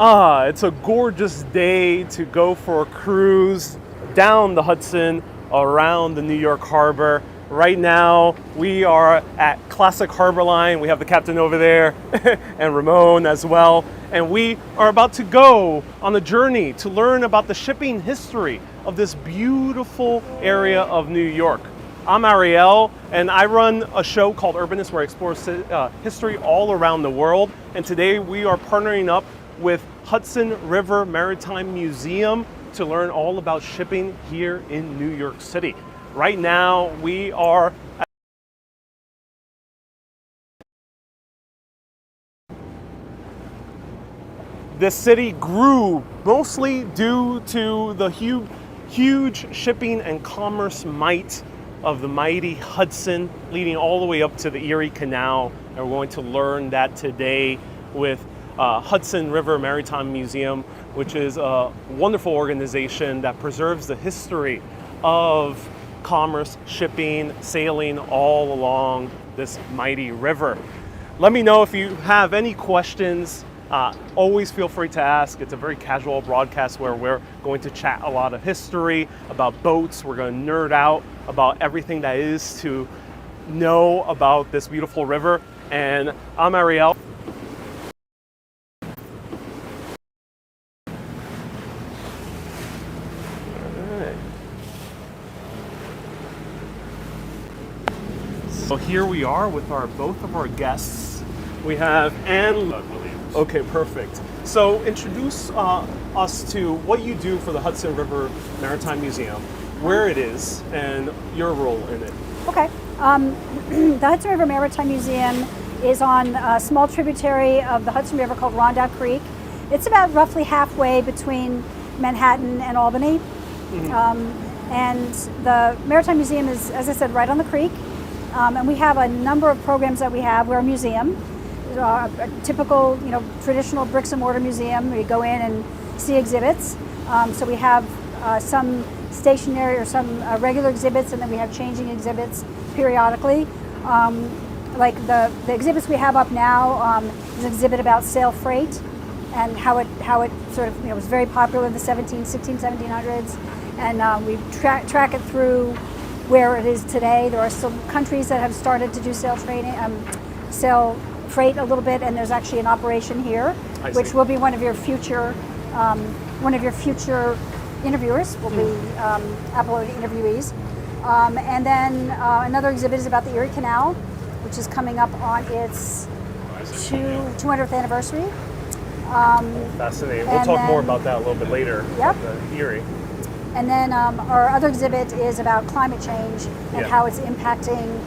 It's a gorgeous day to go for a cruise down the Hudson around the New York Harbor. Right now, we are at Classic Harbor Line. We have the captain over there and Ramon as well. And we are about to go on a journey to learn about the shipping history of this beautiful area of New York. I'm Ariel, and I run a show called Urbanist where I explore history all around the world. And today we are partnering up with Hudson River Maritime Museum to learn all about shipping here in New York City. Right now we are This city grew mostly due to the huge shipping and commerce might of the mighty Hudson, leading all the way up to the Erie Canal. And we're going to learn that today with Hudson River Maritime Museum, which is a wonderful organization that preserves the history of commerce, shipping, sailing all along this mighty river. Let me know if you have any questions. Always feel free to ask. It's a very casual broadcast where we're going to chat a lot of history about boats. We're going to nerd out about everything that is to know about this beautiful river. And I'm Ariel. So here we are with both of our guests. We have Anne. Okay, perfect. So introduce us to what you do for the Hudson River Maritime Museum, where it is, and your role in it. Okay. The Hudson River Maritime Museum is on a small tributary of the Hudson River called Rondout Creek. It's about roughly halfway between Manhattan and Albany. Mm-hmm. And the Maritime Museum is, as I said, right on the creek. And we have a number of programs that we have. We're a museum. A typical, traditional bricks and mortar museum. We go in and see exhibits. So we have some stationary or some regular exhibits, and then we have changing exhibits periodically. Like the exhibits we have up now is an exhibit about sail freight and how it sort of was very popular in the 1700s, and we track it through where it is today. There are some countries that have started to do sail freight a little bit, and there's actually an operation here, which will be one of your future interviewers. Will be uploading interviewees, and then another exhibit is about the Erie Canal, which is coming up on its 200th anniversary. Fascinating. We'll talk more about that a little bit later. Yep. The Erie. And then our other exhibit is about climate change and how it's impacting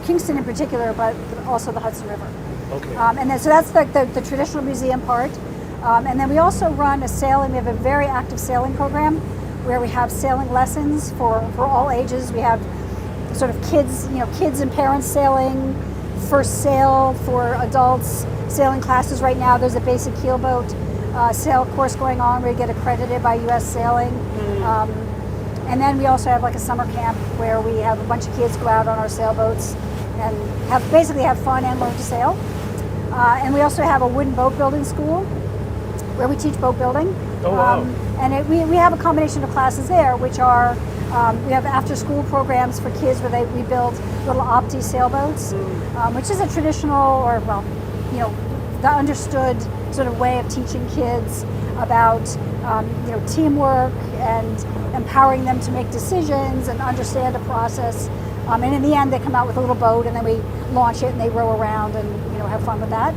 Kingston in particular, but also the Hudson River. Okay. And then, so that's the traditional museum part. And then we also run we have a very active sailing program where we have sailing lessons for all ages. We have sort of kids and parents sailing, first sail for adults, sailing classes. Right now there's a basic keelboat sail course going on where you get accredited by U.S. Sailing. And then we also have like a summer camp where we have a bunch of kids go out on our sailboats and basically have fun and learn to sail. And we also have a wooden boat building school where we teach boat building. Oh, wow. And we have a combination of classes there, which are, we have after school programs for kids where we build little opti sailboats, which is a traditional, or the understood sort of way of teaching kids about teamwork and empowering them to make decisions and understand a process. And in the end, they come out with a little boat, and then we launch it and they row around and have fun with that.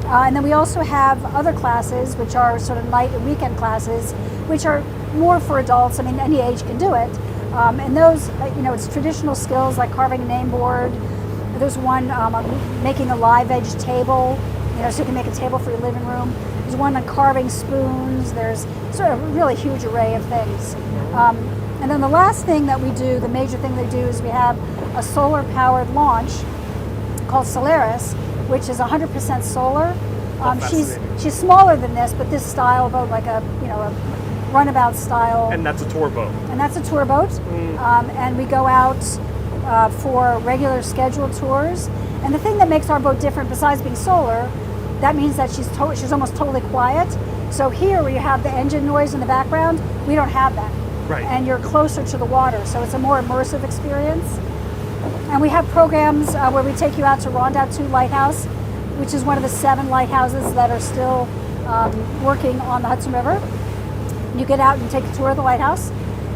And then we also have other classes, which are sort of night and weekend classes, which are more for adults. I mean, any age can do it. And those, it's traditional skills like carving a name board. There's one on making a live edge table, so you can make a table for your living room. There's one on carving spoons. There's sort of a really huge array of things. And then the last thing that we do, the major thing they do, is we have a solar-powered launch called Solaris, which is 100% solar. She's smaller than this, but this style boat, like a runabout style. And that's a tour boat. And that's a tour boat. And we go out for regular scheduled tours. And the thing that makes our boat different, besides being solar, that means that she's almost totally quiet. So here, where you have the engine noise in the background, we don't have that. Right. And you're closer to the water, so it's a more immersive experience. And we have programs where we take you out to Rondout 2 Lighthouse, which is one of the 7 lighthouses that are still working on the Hudson River. You get out and take a tour of the lighthouse.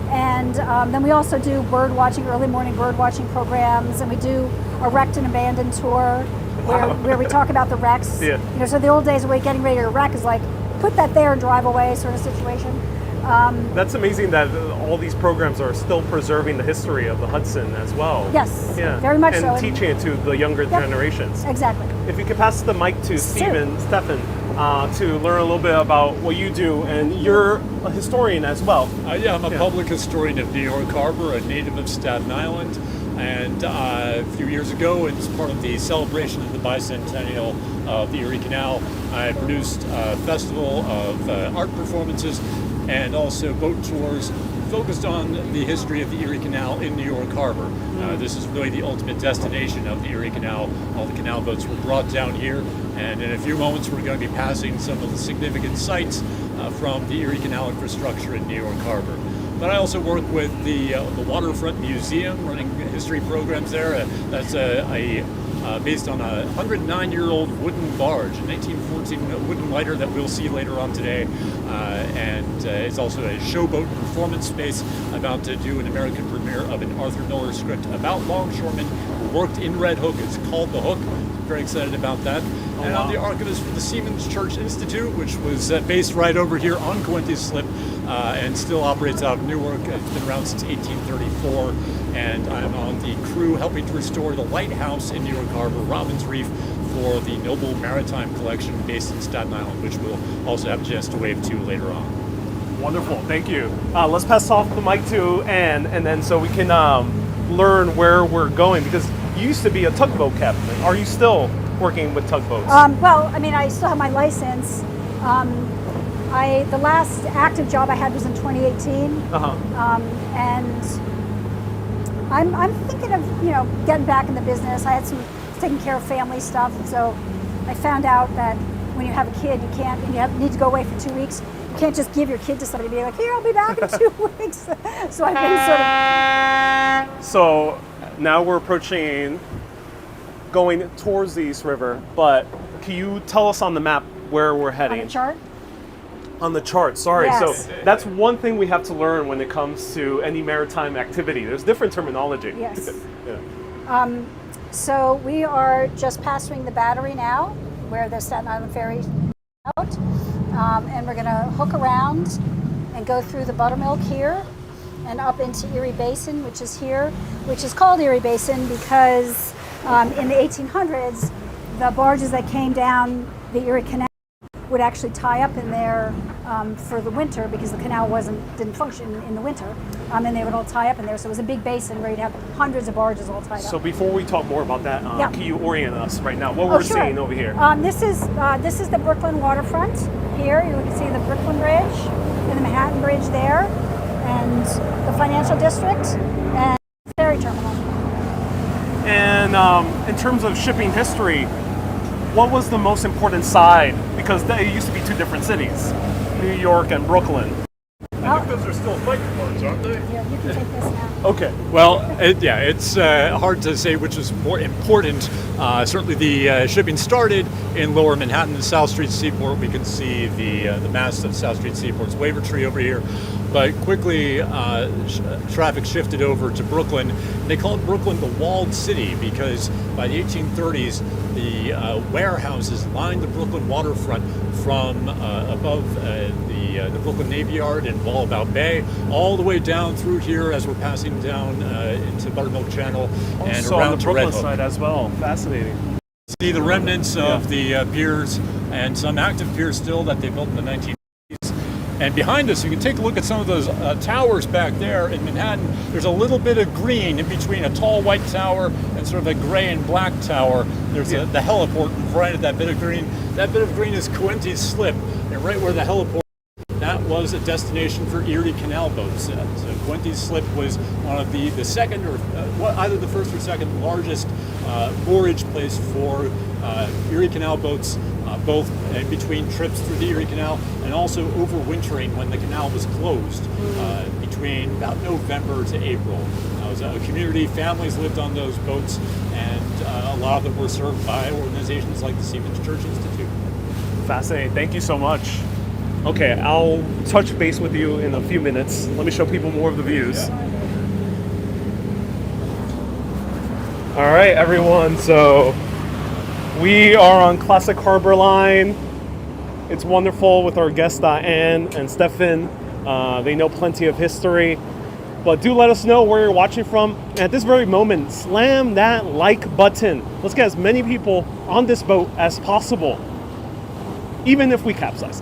And then we also do bird watching, early morning bird watching programs, and we do a wrecked and abandoned tour where we talk about the wrecks. Yeah. You know, so the old days of getting ready to wreck is like, put that there and drive away sort of situation. That's amazing that all these programs are still preserving the history of the Hudson as well. Yes, very much and so. And teaching it to the younger generations. Exactly. If you could pass the mic to Stephen to learn a little bit about what you do, and you're a historian as well. Yeah, I'm a public historian of New York Harbor, a native of Staten Island, and a few years ago, as part of the celebration of the bicentennial of the Erie Canal, I produced a festival of art performances and also boat tours focused on the history of the Erie Canal in New York Harbor. This is really the ultimate destination of the Erie Canal. All the canal boats were brought down here, and in a few moments we're going to be passing some of the significant sites from the Erie Canal infrastructure in New York Harbor. But I also work with the Waterfront Museum, running history programs there. That's based on a 109-year-old wooden barge, a 1914 wooden lighter that we'll see later on today. And it's also a showboat performance space, about to do an American premiere of an Arthur Miller script about longshoremen who worked in Red Hook. It's called The Hook. Very excited about that. And I'm the archivist for the Seamen's Church Institute, which was based right over here on Coenties Slip and still operates out of Newark. It's been around since 1834. And I'm on the crew helping to restore the lighthouse in New York Harbor, Robbins Reef, for the Noble Maritime Collection based in Staten Island, which we'll also have a chance to wave to later on. Wonderful, thank you. Let's pass off the mic to Ann, and then so we can learn where we're going, because you used to be a tugboat captain. Are you still working with tugboats? Well, I mean, I still have my license. The last active job I had was in 2018, and I'm thinking of getting back in the business. I had taking care of family stuff, so I found out that when you have a kid, need to go away for 2 weeks. You can't just give your kid to somebody and be like, here, I'll be back in 2 weeks. So I've been sort of. So now we're approaching, going towards the East River, but can you tell us on the map where we're heading? On the chart? On the chart, sorry. Yes. So that's one thing we have to learn when it comes to any maritime activity. There's different terminology. Yes. Yeah. So we are just passing the Battery now, where the Staten Island Ferry is out. And we're going to hook around and go through the buttermilk here and up into Erie Basin, which is here, which is called Erie Basin because in the 1800s, the barges that came down the Erie Canal would actually tie up in there for the winter, because the canal didn't function in the winter, and they would all tie up in there. So it was a big basin where you'd have hundreds of barges all tied up. So before we talk more about that, can you orient us right now? What we're sure. seeing over here? This is the Brooklyn waterfront. Here you can see the Brooklyn Bridge and the Manhattan Bridge there, and the financial district and the ferry terminal. And in terms of shipping history, what was the most important side? Because they used to be two different cities, New York and Brooklyn. I think those are still fighting words, aren't they? Yeah, you can take this now. Okay. Well, it's hard to say which is more important. Certainly the shipping started in Lower Manhattan and South Street Seaport. We can see the mast of South Street Seaport's waiver tree over here. But quickly, traffic shifted over to Brooklyn. They called Brooklyn the Walled City because by the 1830s, the warehouses lined the Brooklyn waterfront from above the Brooklyn Navy Yard in Wallabout Bay all the way down through here as we're passing down into Buttermilk Channel and So around on the to Red Brooklyn Hook. side as well. Fascinating. See the remnants of the piers and some active piers still that they built in the 1980s. And behind us, you can take a look at some of those towers back there in Manhattan. There's a little bit of green in between a tall white tower and sort of a gray and black tower. There's the heliport right at that bit of green. That bit of green is Coenties Slip, and right where the heliport, that was a destination for Erie Canal boats. So Coenties Slip was one of the second or either the first or second largest moorage place for Erie Canal boats, both between trips through the Erie Canal and also overwintering when the canal was closed between about November to April. It was a community, families lived on those boats, and a lot of them were served by organizations like the Seamen's Church Institute. Fascinating. Thank you so much. Okay, I'll touch base with you in a few minutes. Let me show people more of the views. All right, everyone. So we are on Classic Harbor Line. It's wonderful with our guests Anne and Stefan. They know plenty of history. But do let us know where you're watching from. And at this very moment, slam that like button. Let's get as many people on this boat as possible, even if we capsize.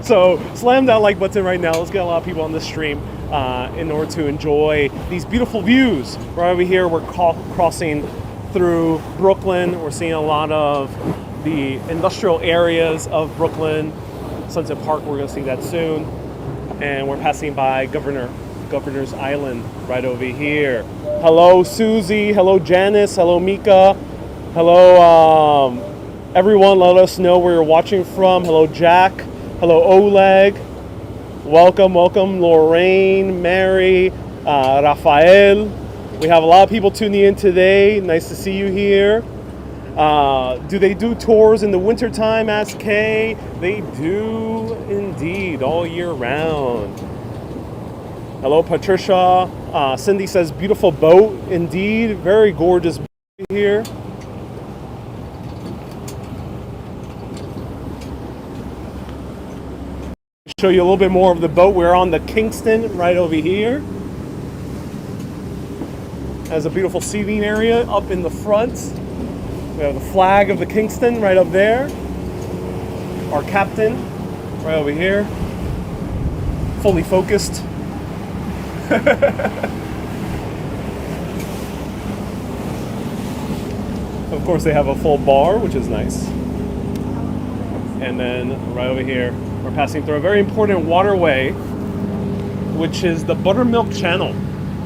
So slam that like button right now. Let's get a lot of people on this stream in order to enjoy these beautiful views. Right over here, we're crossing through Brooklyn. We're seeing a lot of the industrial areas of Brooklyn. Sunset Park, we're going to see that soon. And we're passing by Governor's Island right over here. Hello, Susie. Hello, Janice. Hello, Mika. Hello, everyone. Let us know where you're watching from. Hello, Jack. Hello, Oleg. Welcome, Lorraine, Mary, Rafael. We have a lot of people tuning in today. Nice to see you here. Do they do tours in the wintertime? Ask Kay. They do indeed, all year round. Hello, Patricia. Cindy says, beautiful boat indeed. Very gorgeous boat here. Show you a little bit more of the boat. We're on the Kingston right over here. Has a beautiful seating area up in the front. We have the flag of the Kingston right up there. Our captain right over here. Fully focused. Of course, they have a full bar, which is nice. And then right over here, we're passing through a very important waterway, which is the Buttermilk Channel.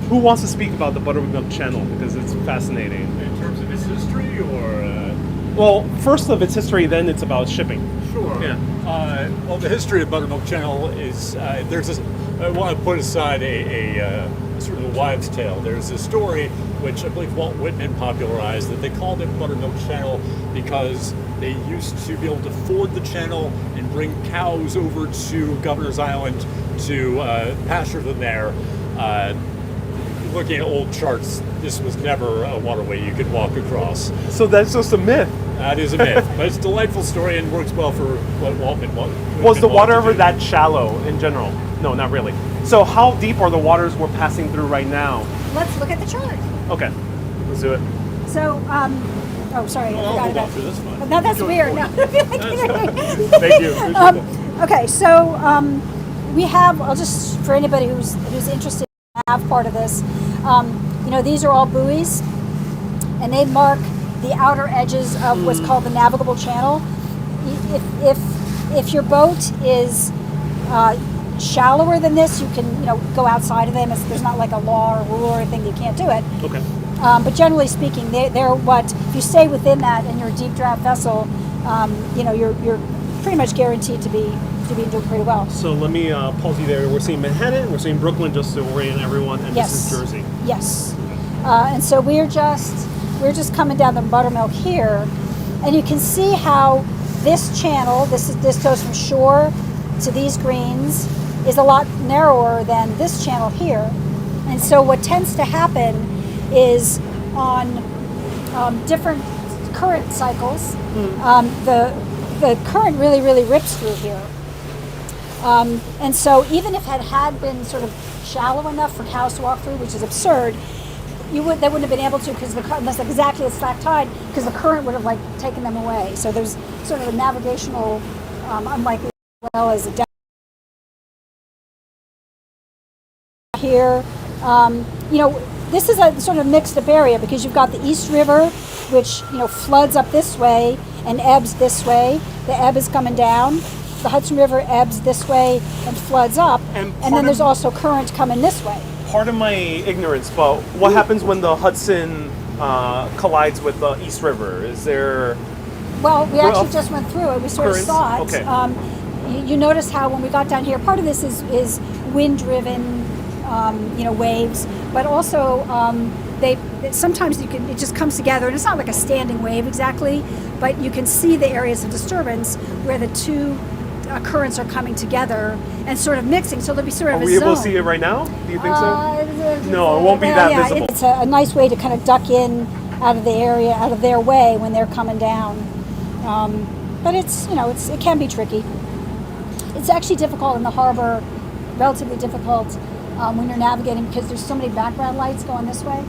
Who wants to speak about the Buttermilk Channel? Because it's fascinating. In terms of its history, or? Well, first of its history, then it's about shipping. Sure. Yeah. Well, the history of Buttermilk Channel is there's this. I want to put aside a sort of a wives' tale. There's a story which I believe Walt Whitman popularized, that they called it Buttermilk Channel because they used to be able to ford the channel and bring cows over to Governor's Island to pasture them there. Looking at old charts, this was never a waterway you could walk across. So that's just a myth. That is a myth, but it's a delightful story and works well for what Whitman Was the water ever do. that shallow in general? No, not really. So how deep are the waters we're passing through right now? Let's look at the chart. Okay, let's do it. So, oh, sorry, I forgot about This one. No, that's weird. No. Thank you. Okay, so we have, I'll just, for anybody who's interested in the nav part of this, these are all buoys, and they mark the outer edges of what's called the navigable channel. If your boat is shallower than this, you can go outside of them. There's not like a law or rule or anything, you can't do it. Okay. But generally speaking, they're what, if you stay within that and you're a deep draft vessel, you're pretty much guaranteed to be doing pretty well. So let me pause you there. We're seeing Manhattan, we're seeing Brooklyn, just to orient everyone, and Yes. this is Jersey. Yes. And so we're just coming down the Buttermilk here, and you can see how this channel, this goes from shore to these greens, is a lot narrower than this channel here. And so what tends to happen is on different current cycles, the current really rips through here. And so even if it had been sort of shallow enough for cows to walk through, which is absurd, they wouldn't have been able to, because unless exactly at slack tide, because the current would have taken them away. So there's sort of a navigational unlikely as well as a here. This is a sort of mixed up area because you've got the East River, which floods up this way and ebbs this way. The ebb is coming down. The Hudson River ebbs this way and floods up, and then there's also current coming this way. Part of my ignorance, but what happens when the Hudson collides with the East River? Is there? Well, we actually just went through it. We sort of Currents? saw it. Okay. You notice how when we got down here, part of this is wind-driven, waves, but also sometimes it just comes together, and it's not like a standing wave exactly, but you can see the areas of disturbance where the two currents are coming together and sort of mixing. So there'll be sort of Are we able to see it right now? Do you think so? No, it won't be that visible. It's a nice way to kind of duck in out of the area, out of their way when they're coming down. But it can be tricky. It's actually difficult in the harbor, relatively difficult when you're navigating because there's so many background lights going this way.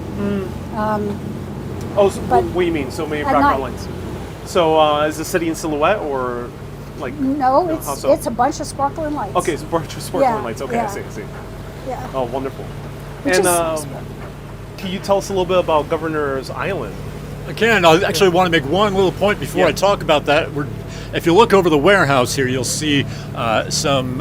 What do you mean? So many background lights? So is the city in silhouette or like? No, it's a bunch of sparkling lights. Okay, it's a bunch of sparkling lights. Okay, yeah. I see. Yeah. Oh, wonderful. Which and is, can you tell us a little bit about Governor's Island? I can. I actually want to make one little point before I talk about that. If you look over the warehouse here, you'll see some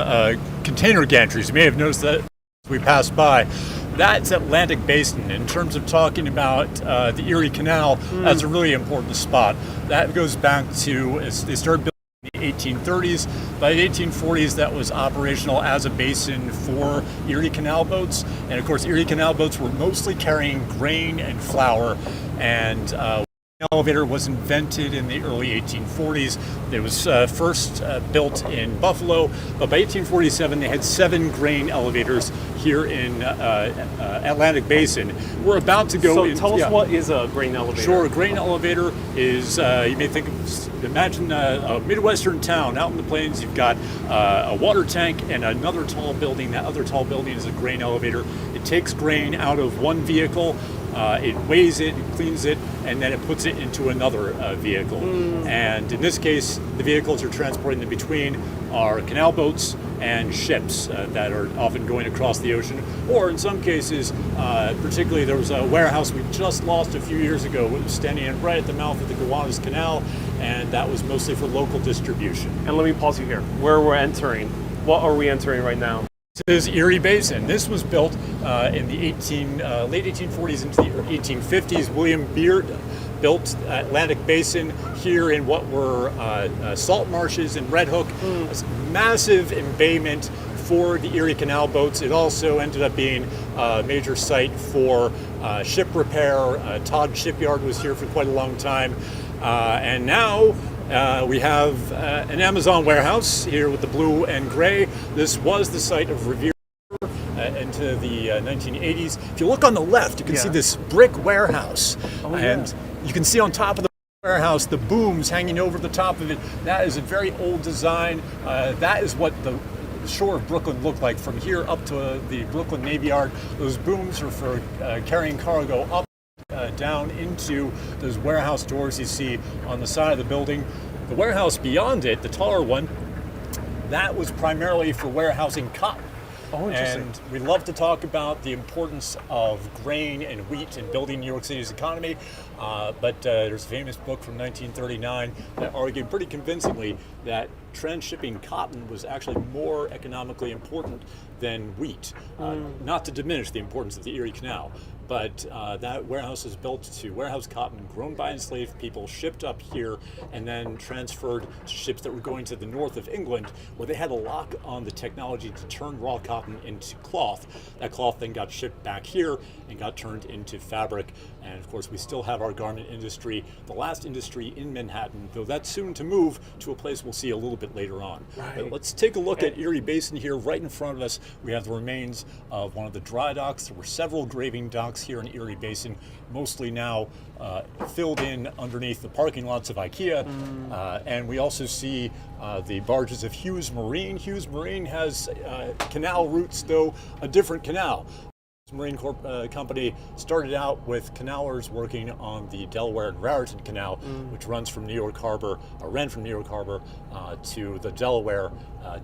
container gantries. You may have noticed that as we passed by. That's Atlantic Basin. In terms of talking about the Erie Canal, that's a really important spot. That goes back to, they started building in the 1830s. By the 1840s, that was operational as a basin for Erie Canal boats. And of course, Erie Canal boats were mostly carrying grain and flour. And the elevator was invented in the early 1840s. It was first built in Buffalo, but by 1847 they had 7 grain elevators here in Atlantic Basin. We're about to go. So tell us what is a grain elevator? Sure, a grain elevator is you may imagine a Midwestern town out in the plains. You've got a water tank and another tall building. That other tall building is a grain elevator. It takes grain out of one vehicle. It weighs it, cleans it, and then it puts it into another vehicle. And in this case, the vehicles are transporting in between are canal boats and ships that are often going across the ocean. Or in some cases, particularly there was a warehouse we just lost a few years ago. It was standing right at the mouth of the Gowanus Canal, and that was mostly for local distribution. And let me pause you here. Where we're entering, what are we entering right now? This is Erie Basin. This was built in the late 1840s into the 1850s. William Beard built Atlantic Basin here in what were salt marshes in Red Hook. A massive embayment for the Erie Canal boats. It also ended up being a major site for ship repair. Todd Shipyard was here for quite a long time. And now we have an Amazon warehouse here with the blue and gray. This was the site of Revere into the 1980s. If you look on the left, you can see this brick warehouse. You can see on top of the warehouse the booms hanging over the top of it. That is a very old design. That is what the shore of Brooklyn looked like from here up to the Brooklyn Navy Yard. Those booms are for carrying cargo up down into those warehouse doors you see on the side of the building. The warehouse beyond it, the taller one, that was primarily for warehousing cotton. Oh, interesting. And we love to talk about the importance of grain and wheat in building New York City's economy, but there's a famous book from 1939 that argued pretty convincingly that transshipping cotton was actually more economically important than wheat. Not to diminish the importance of the Erie Canal, but that warehouse was built to warehouse cotton grown by enslaved people, shipped up here, and then transferred to ships that were going to the north of England, where they had a lock on the technology to turn raw cotton into cloth. That cloth then got shipped back here and got turned into fabric. And of course, we still have our garment industry, the last industry in Manhattan, though that's soon to move to a place we'll see a little bit later on. Right. But let's take a look at Erie Basin here. Right in front of us, we have the remains of one of the dry docks. There were several graving docks here in Erie Basin, mostly now filled in underneath the parking lots of IKEA. And we also see the barges of Hughes Marine. Hughes Marine has canal routes, though a different canal. Marine Company started out with canalers working on the Delaware and Raritan Canal, which runs from New York Harbor, or ran from New York Harbor to the Delaware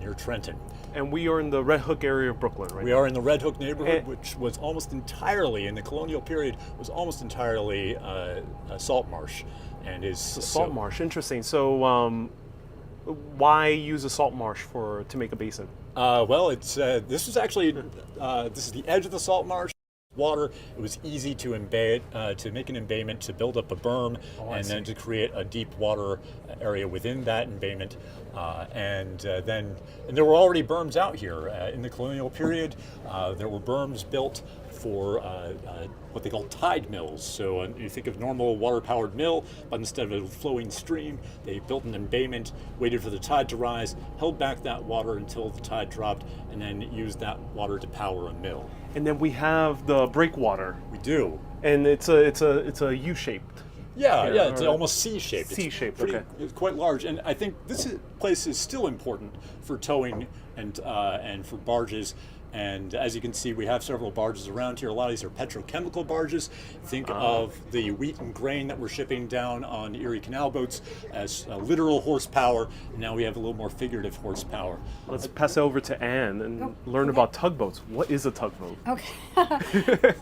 near Trenton. And we are in the Red Hook area of Brooklyn, right? We are in the Red Hook neighborhood, which was almost entirely, in the colonial period, was almost entirely a salt marsh. And is salt marsh, interesting. So why use a salt marsh to make a basin? Well, it's this is actually this is the edge of the salt marsh. water. It was easy to to make an embayment, to build up a berm, and then to create a deep water area within that embayment. And there were already berms out here in the colonial period. There were berms built for what they call tide mills. So you think of normal water-powered mill, but instead of a flowing stream, they built an embayment, waited for the tide to rise, held back that water until the tide dropped, and then used that water to power a mill. And then we have the breakwater, We do. and it's a U-shaped. Yeah, Yeah, it's right. almost C-shaped. C-shaped, It's okay. It's quite large, and I think place is still important for towing and for barges. And as you can see, we have several barges around here. A lot of these are petrochemical barges. Think of the wheat and grain that we're shipping down on Erie Canal boats as literal horsepower. And now we have a little more figurative horsepower. Let's pass it over to Anne and learn about tugboats. What is a tugboat? Okay.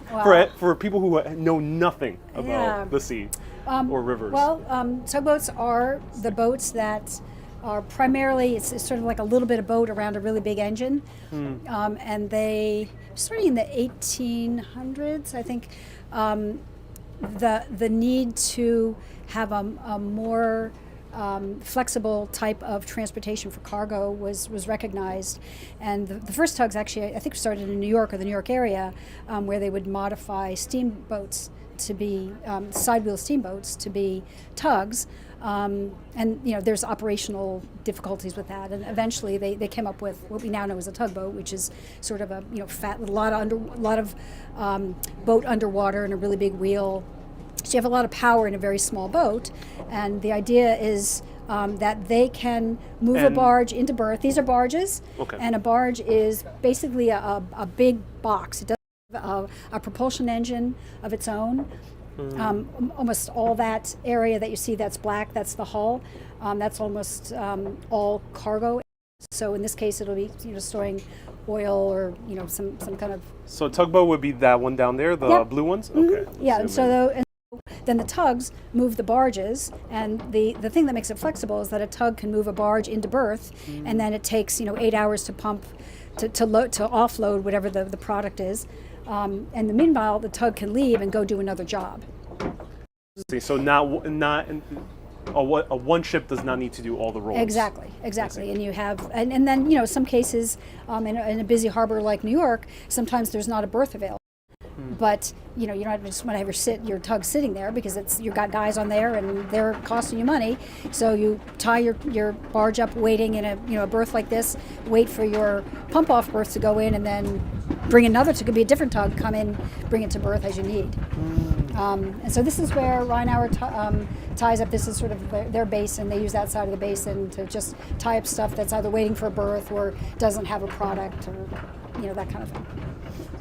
For people who know nothing about Yeah. the sea or rivers. Well, tugboats are the boats that are primarily, it's sort of like a little bit of boat around a really big engine. And they, starting in the 1800s, I think, the need to have a more flexible type of transportation for cargo was recognized. And the first tugs actually, I think, started in New York or the New York area, where they would modify steamboats to be sidewheel steamboats to be tugs. And there's operational difficulties with that, and eventually they came up with what we now know as a tugboat, which is sort of a fat, a lot of boat underwater and a really big wheel. So you have a lot of power in a very small boat, and the idea is that they can move a barge into berth. These are barges, Okay. and a barge is basically a big box. It doesn't have a propulsion engine of its own. Almost all that area that you see that's black, that's the hull. That's almost all cargo. So in this case, it'll be storing oil or some kind of. So a tugboat would be that one down there, the Yep. blue ones? Mhm. Okay. Yeah, and so then the tugs move the barges, and the thing that makes it flexible is that a tug can move a barge into berth, and then it takes 8 hours to pump to offload whatever the product is. And the meanwhile, the tug can leave and go do another job. See, so a one ship does not need to do all the roles. Exactly. And you have, and then some cases in a busy harbor like New York, sometimes there's not a berth available. But you don't just want to have your tug sitting there because you've got guys on there and they're costing you money. So you tie your barge up, waiting in a berth like this, wait for your pump off berth to go in, and then bring another. It could be a different tug, come in, bring it to berth as you need. And so this is where Rheinauer ties up. This is sort of their basin. They use that side of the basin to just tie up stuff that's either waiting for a berth or doesn't have a product, or that kind of thing.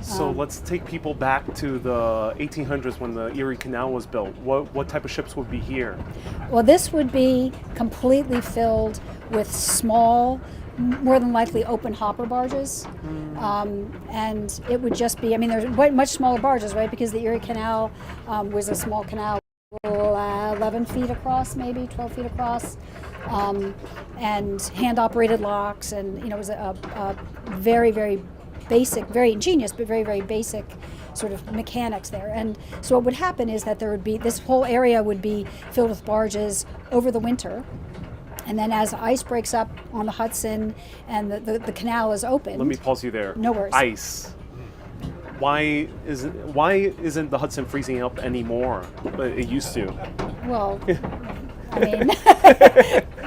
So let's take people back to the 1800s when the Erie Canal was built. What type of ships would be here? Well, this would be completely filled with small, more than likely open hopper barges. And it would just be, there's much smaller barges, right? Because the Erie Canal was a small canal, 11 feet across, maybe 12 feet across. And hand-operated locks, and it was a very, very basic, very ingenious, but very, very basic sort of mechanics there. And so what would happen is that there would be, this whole area would be filled with barges over the winter. And then as ice breaks up on the Hudson and the canal is open. Let me pause you there. No worries. Ice. Why isn't the Hudson freezing up anymore? But it used to. Well,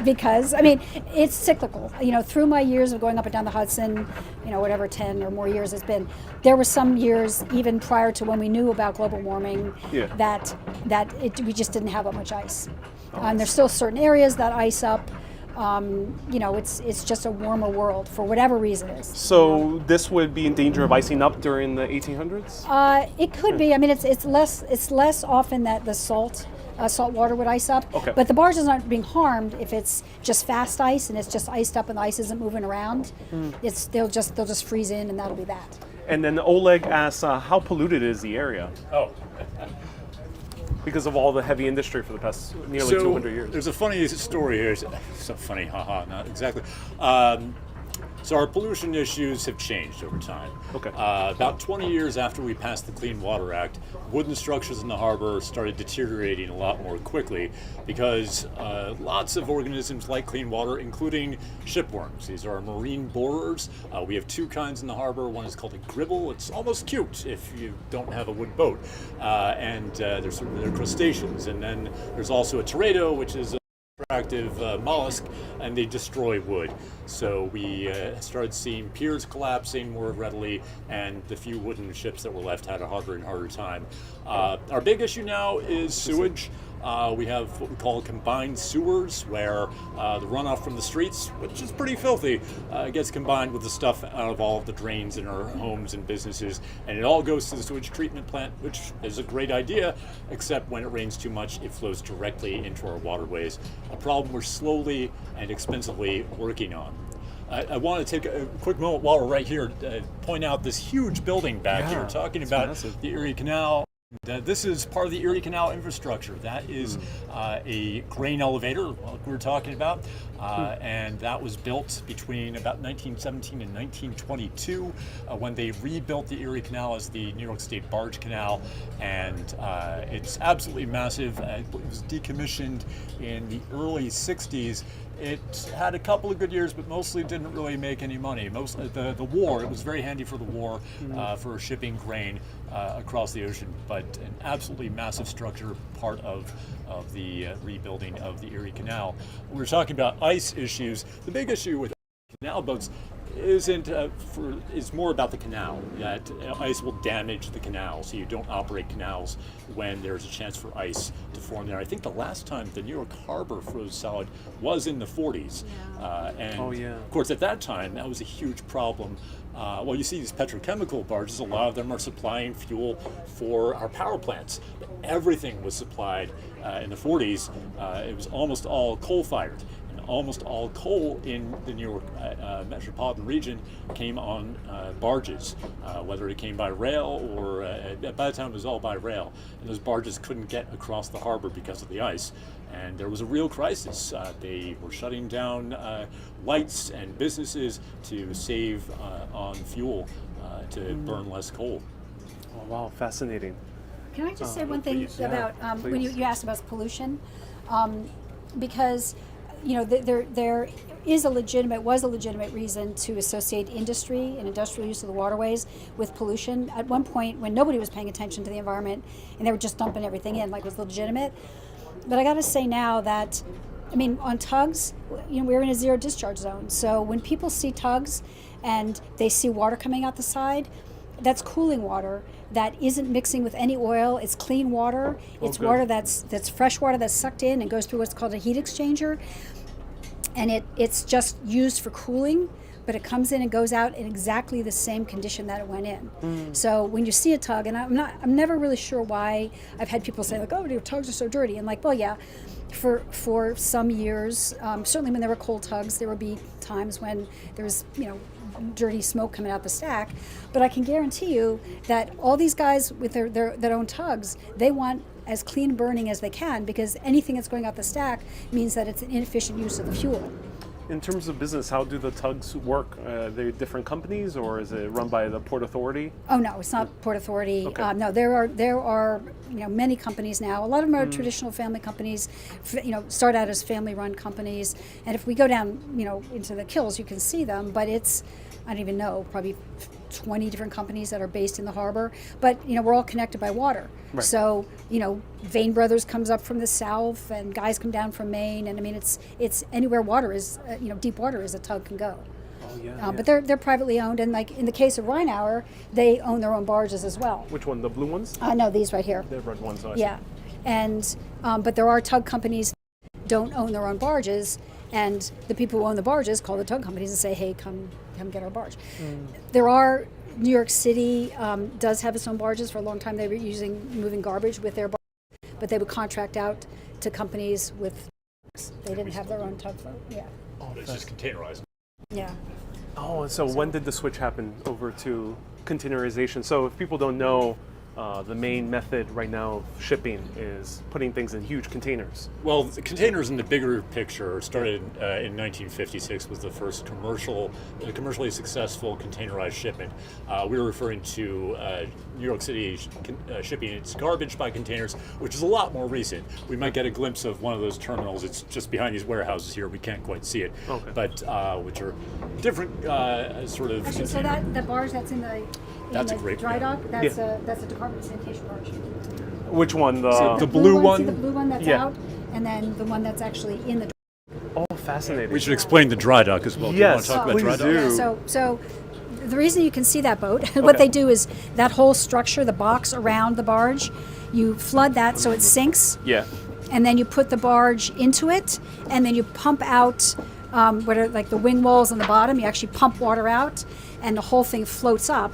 because it's cyclical. Through my years of going up and down the Hudson, whatever 10 or more years it's been, there were some years even prior to when we knew about global warming that we just didn't have that much ice. And there's still certain areas that ice up. It's just a warmer world for whatever reason it is. So this would be in danger of icing up during the 1800s? It could be. It's less often that the salt water would ice up. Okay. But the barges aren't being harmed if it's just fast ice and it's just iced up and the ice isn't moving around. They'll just freeze in, and that'll be that. And then Oleg asks, how polluted is the area? Oh. Because of all the heavy industry for the past nearly 200 years. There's a funny story here. So funny, haha, not exactly. So our pollution issues have changed over time. Okay. About 20 years after we passed the Clean Water Act, wooden structures in the harbor started deteriorating a lot more quickly because lots of organisms like clean water, including shipworms. These are marine borers. We have two kinds in the harbor. One is called a gribble. It's almost cute if you don't have a wood boat. And they're crustaceans. And then there's also a teredo, which is a attractive mollusk, and they destroy wood. So we started seeing piers collapsing more readily, and the few wooden ships that were left had a harder and harder time. Our big issue now is sewage. We have what we call combined sewers, where the runoff from the streets, which is pretty filthy, gets combined with the stuff out of all of the drains in our homes and businesses, and it all goes to the sewage treatment plant, which is a great idea, except when it rains too much, it flows directly into our waterways, a problem we're slowly and expensively working on. I want to take a quick moment while we're right here to point out this huge building back here, talking about massive. the Erie Canal. This is part of the Erie Canal infrastructure. That is a grain elevator, like we were talking about, and that was built between about 1917 and 1922 when they rebuilt the Erie Canal as the New York State Barge Canal, and it's absolutely massive. It was decommissioned in the early 60s. It had a couple of good years, but mostly didn't really make any money. Mostly the war, it was very handy for the war, for shipping grain across the ocean, but an absolutely massive structure, part of the rebuilding of the Erie Canal. We were talking about ice issues. The big issue with canal boats is more about the canal, that ice will damage the canal, so you don't operate canals when there's a chance for ice to form there. I think the last time the New York Harbor froze solid was in the 40s. And of course at that time that was a huge problem. Well, you see these petrochemical barges, a lot of them are supplying fuel for our power plants. Everything was supplied in the 40s. It was almost all coal-fired. Almost all coal in the New York metropolitan region came on barges, whether it came by rail or by the time it was all by rail. And those barges couldn't get across the harbor because of the ice. And there was a real crisis. They were shutting down lights and businesses to save on fuel, to burn less coal. Oh, wow, fascinating. Can I just say one thing about when you asked about pollution? Because there was a legitimate reason to associate industry and industrial use of the waterways with pollution. At one point, when nobody was paying attention to the environment and they were just dumping everything in, like it was legitimate. But I got to say now that, on tugs, we're in a zero discharge zone. So when people see tugs and they see water coming out the side, that's cooling water that isn't mixing with any oil. It's clean water. It's water that's fresh water that's sucked in and goes through what's called a heat exchanger. And it's just used for cooling, but it comes in and goes out in exactly the same condition that it went in. So when you see a tug, and I'm never really sure why I've had people say like, oh, your tugs are so dirty. And like, well, yeah, for some years, certainly when there were coal tugs, there would be times when there was, dirty smoke coming out the stack. But I can guarantee you that all these guys with their own tugs, they want as clean burning as they can, because anything that's going out the stack means that it's an inefficient use of the fuel. In terms of business, how do the tugs work? Are they different companies, or is it run by the Port Authority? Oh no, it's not Port Authority. Okay. No, there are many companies now. A lot of them are traditional family companies. Start out as family-run companies. And if we go down, into the Kills, you can see them. But it's, I don't even know, probably 20 different companies that are based in the harbor. But we're all connected by water. Right. So Vane Brothers comes up from the south, and guys come down from Maine. And it's anywhere water is, deep water is, a tug can go. Oh, yeah. But they're privately owned, and like in the case of Rheinauer, they own their own barges as well. Which one? The blue ones? No, these right here. The red ones. Yeah, and but there are tug companies that don't own their own barges, and the people who own the barges call the tug companies and say, "Hey, come get our barge." There are New York City does have its own barges. For a long time, they were moving garbage with their barges, but they would contract out to companies with. They didn't have their own tug boat. Yeah. Oh, it's just containerized. Yeah. Oh, so when did the switch happen over to containerization? So if people don't know, the main method right now of shipping is putting things in huge containers. Well, the containers in the bigger picture started in 1956 with the first commercially successful containerized shipment. We were referring to New York City shipping its garbage by containers, which is a lot more recent. We might get a glimpse of one of those terminals. It's just behind these warehouses here. We can't quite see it, but which are different sort of. Actually, so that the barge that's in the dry dock, that's a Department of Sanitation barge. Which one? The blue one? See the blue one that's out, and then the one that's actually in the. Oh, fascinating. We should explain the dry dock as well. Yes, do you want to talk about dry dock? Yeah, so the reason you can see that boat, what they do is that whole structure, the box around the barge, you flood that so it sinks. Yeah. And then you put the barge into it, and then you pump out what are like the wing walls on the bottom. You actually pump water out, and the whole thing floats up.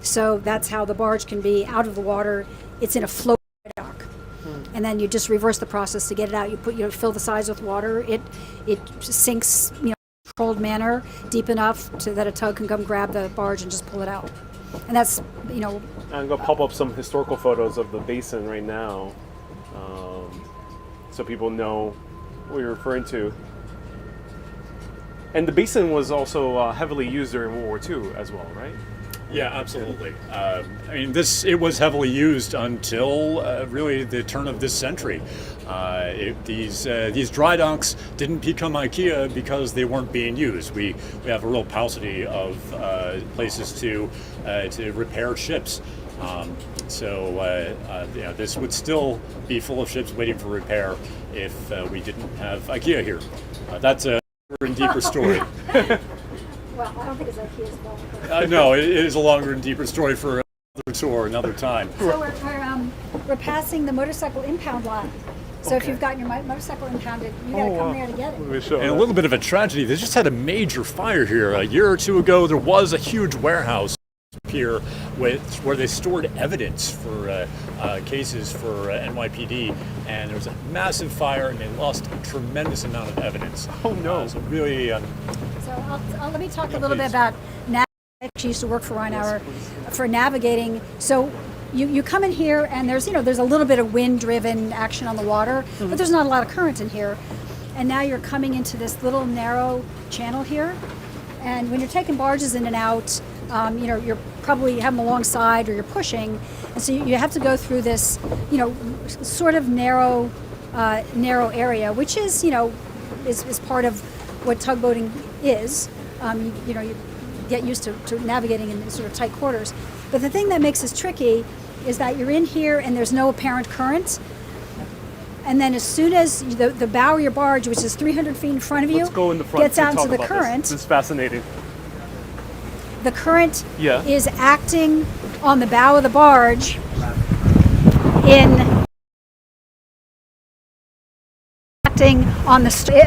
So that's how the barge can be out of the water. It's in a float dock, and then you just reverse the process to get it out. You fill the sides with water. It sinks, controlled manner, deep enough so that a tug can come grab the barge and just pull it out. And that's I'm gonna pop up some historical photos of the basin right now, so people know what you're referring to. And the basin was also heavily used during World War II as well, right? Yeah, absolutely. I mean, it was heavily used until really the turn of this century. These dry docks didn't become IKEA because they weren't being used. We have a real paucity of places to repair ships. This would still be full of ships waiting for repair if we didn't have IKEA here. That's a longer and deeper story. well, I don't think it's IKEA's fault. No, it is a longer and deeper story for another tour, another time. So we're passing the motorcycle impound lot. So if you've gotten your motorcycle impounded, you got to come there to get it. And a little bit of a tragedy. They just had a major fire here a year or two ago. There was a huge warehouse here where they stored evidence for cases for NYPD, and there was a massive fire, and they lost a tremendous amount of evidence. Oh no! So really. So let me talk a little bit about navigating. I actually used to work for Rhine for navigating. So you come in here, and there's a little bit of wind-driven action on the water, but there's not a lot of current in here. And now you're coming into this little narrow channel here, and when you're taking barges in and out, you're probably have them alongside or you're pushing, and so you have to go through this, sort of narrow area, which is part of what tugboating is. You get used to navigating in sort of tight quarters. But the thing that makes this tricky is that you're in here and there's no apparent current. And then as soon as the bow of your barge, which is 300 feet in front of you, gets out into the current. This is fascinating. The current is acting on the bow of the barge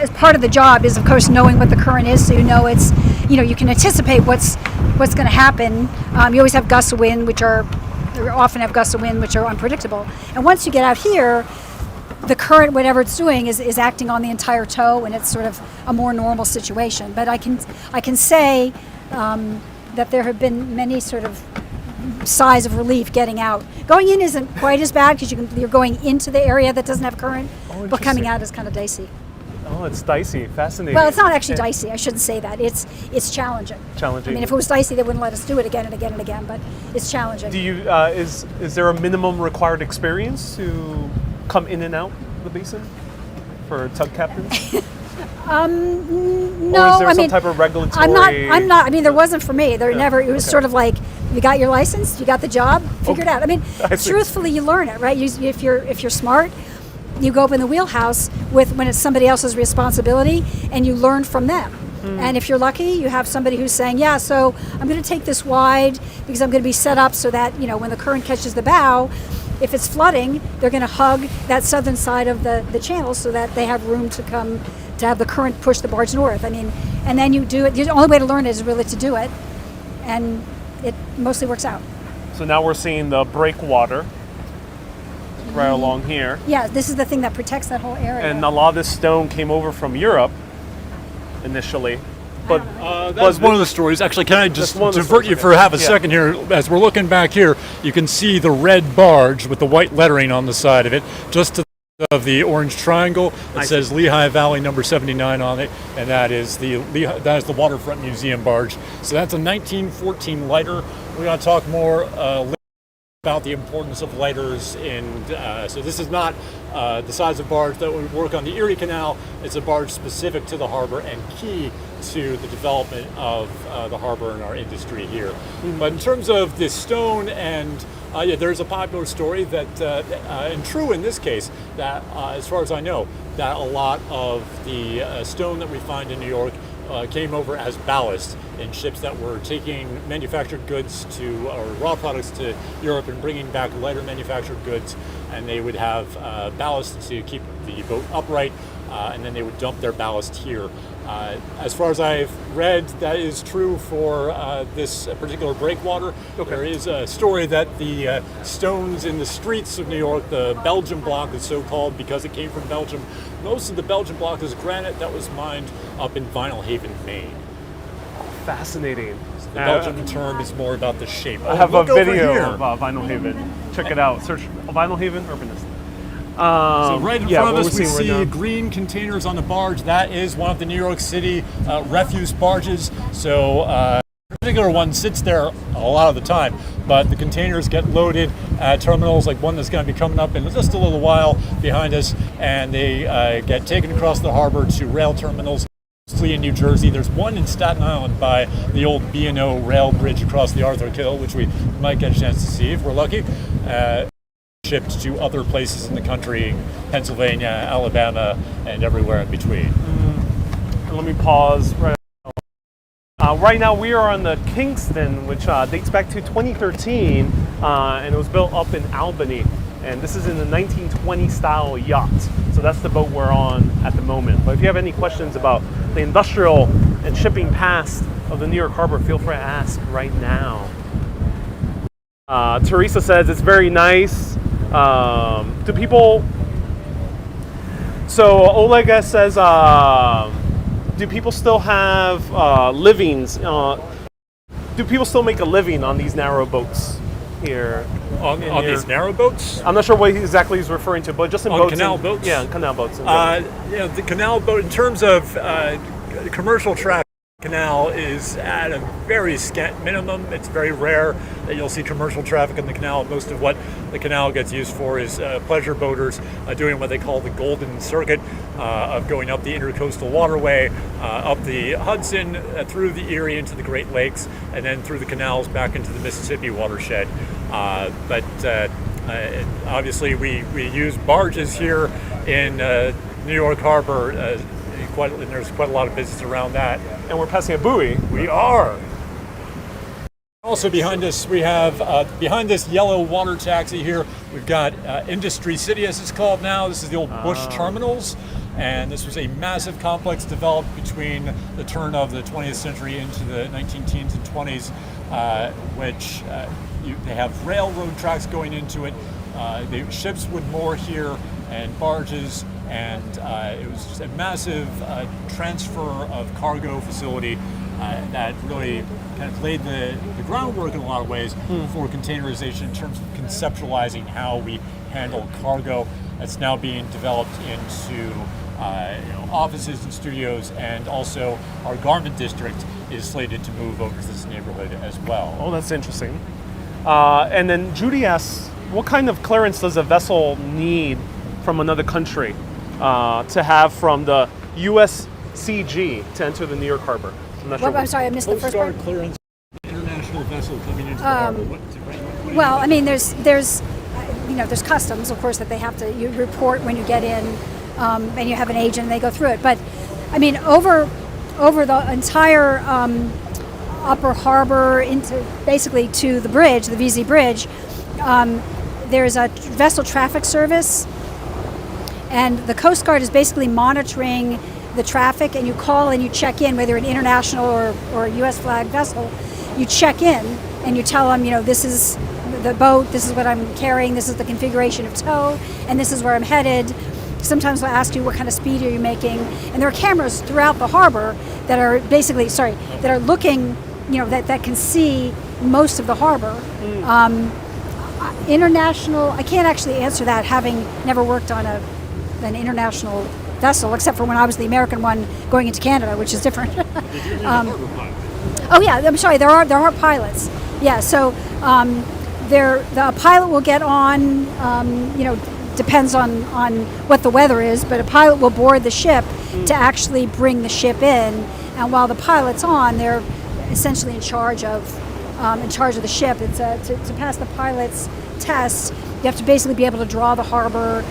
as part of the job is, of course, knowing what the current is, so it's you can anticipate what's going to happen. You always have gusts of wind, which are unpredictable. And once you get out here, the current, whatever it's doing, is acting on the entire tow, and it's sort of a more normal situation. But I can say that there have been many sort of sighs of relief getting out. Going in isn't quite as bad because you're going into the area that doesn't have current, but coming out is kind of dicey. Oh, it's dicey. Fascinating. Well, it's not actually dicey. I shouldn't say that. It's challenging. Challenging. I mean, if it was dicey, they wouldn't let us do it again and again and again. But it's challenging. Do you is there a minimum required experience to come in and out the basin for tug captains? No. Or is there some type of regulatory? I'm not. I mean, there wasn't for me. There never. It was sort of like, you got your license, you got the job, figure it out. I mean, truthfully, you learn it, right? If you're smart, you go up in the wheelhouse when it's somebody else's responsibility, and you learn from them. And if you're lucky, you have somebody who's saying, yeah, so I'm going to take this wide because I'm going to be set up so that when the current catches the bow, if it's flooding, they're going to hug that southern side of the channel so that they have room to come to have the current push the barge north. I mean, and then you do it. The only way to learn it is really to do it, and it mostly works out. So now we're seeing the breakwater right along here. Yeah, this is the thing that protects that whole area. And a lot of this stone came over from Europe initially. But That's one of the stories. Actually, can I just That's one of the divert you stories, for half a yeah. second here? As we're looking back here, you can see the red barge with the white lettering on the side of it, just to the of the orange triangle. It says Lehigh Valley number 79 on it, and that is the Waterfront Museum barge. So that's a 1914 lighter. We're going to talk more later about the importance of lighters so this is not the size of barge that would work on the Erie Canal. It's a barge specific to the harbor and key to the development of the harbor and our industry here. But in terms of this stone and there's a popular story that, and true in this case, that as far as I know, that a lot of the stone that we find in New York came over as ballast in ships that were taking manufactured goods or raw products to Europe and bringing back lighter manufactured goods, and they would have ballast to keep the boat upright, and then they would dump their ballast here. As far as I've read, that is true for this particular breakwater. Okay. There is a story that the stones in the streets of New York, the Belgian block is so called because it came from Belgium. Most of the Belgian block is granite that was mined up in Vinyl Haven, Maine. Fascinating. So the Belgian term is more about the shape. I have a video of Vinyl Haven. Check it out. Search Vinyl Haven Urbanist. So right in front of us, we see right green containers on the barge. That is one of the New York City refuse barges. So a particular one sits there a lot of the time, but the containers get loaded at terminals like one that's going to be coming up in just a little while behind us, and they get taken across the harbor to rail terminals. Mostly in New Jersey. There's one in Staten Island by the old B&O rail bridge across the Arthur Kill, which we might get a chance to see if we're lucky. Shipped to other places in the country, Pennsylvania, Alabama, and everywhere in between. And let me pause right now. Right now we are on the Kingston, which dates back to 2013, and it was built up in Albany. And this is in the 1920 style yacht. So that's the boat we're on at the moment. But if you have any questions about the industrial and shipping past of the New York Harbor, feel free to ask right now. Teresa says it's very nice. Do people? So Oleg says, do people still have livings? Do people still make a living on these narrow boats here? On these narrow boats? I'm not sure what exactly he's referring to, but just in boats. Canal boats? Yeah, canal boats. The canal boat, in terms of commercial traffic, canal is at a very scant minimum. It's very rare that you'll see commercial traffic in the canal. Most of what the canal gets used for is pleasure boaters doing what they call the Golden Circuit, of going up the intercoastal waterway, up the Hudson, through the Erie into the Great Lakes, and then through the canals back into the Mississippi watershed. But obviously we use barges here in New York Harbor, and there's quite a lot of business around that. And we're passing a buoy. We are. Also behind us, we have, behind this yellow water taxi here, we've got Industry City, as it's called now. This is the old Bush Terminals. And this was a massive complex developed between the turn of the 20th century into the 19-teens and 20s, which they have railroad tracks going into it. The ships would moor here, and barges, and it was just a massive transfer of cargo facility that really kind of laid the groundwork in a lot of ways for containerization in terms of conceptualizing how we handle cargo. That's now being developed into offices and studios, and also our garment district is slated to move over to this neighborhood as well. Oh, that's interesting. And then Judy asks, what kind of clearance does a vessel need from another country to have from the USCG to enter the New York Harbor? I'm sorry, I missed the first part. Coast Guard clearance, international vessel coming into the harbor. Well, I mean, there's customs, of course, that they have to you report when you get in, and you have an agent, and they go through it. But I mean, over the entire upper harbor into basically to the bridge, the VZ Bridge, there's a vessel traffic service, and the Coast Guard is basically monitoring the traffic, and you call and you check in, whether an international or a U.S. flag vessel. You check in and you tell them, this is the boat, this is what I'm carrying, this is the configuration of tow, and this is where I'm headed. Sometimes they'll ask you what kind of speed are you making, and there are cameras throughout the harbor that are basically, that are looking, that can see most of the harbor. International, I can't actually answer that, having never worked on an international vessel, except for when I was the American one going into Canada, which is different. Oh yeah, I'm sorry. There are pilots. Yeah, so the pilot will get on. Depends on what the weather is, but a pilot will board the ship to actually bring the ship in. And while the pilot's on, they're essentially in charge of the ship. It's to pass the pilot's test. You have to basically be able to draw the harbor.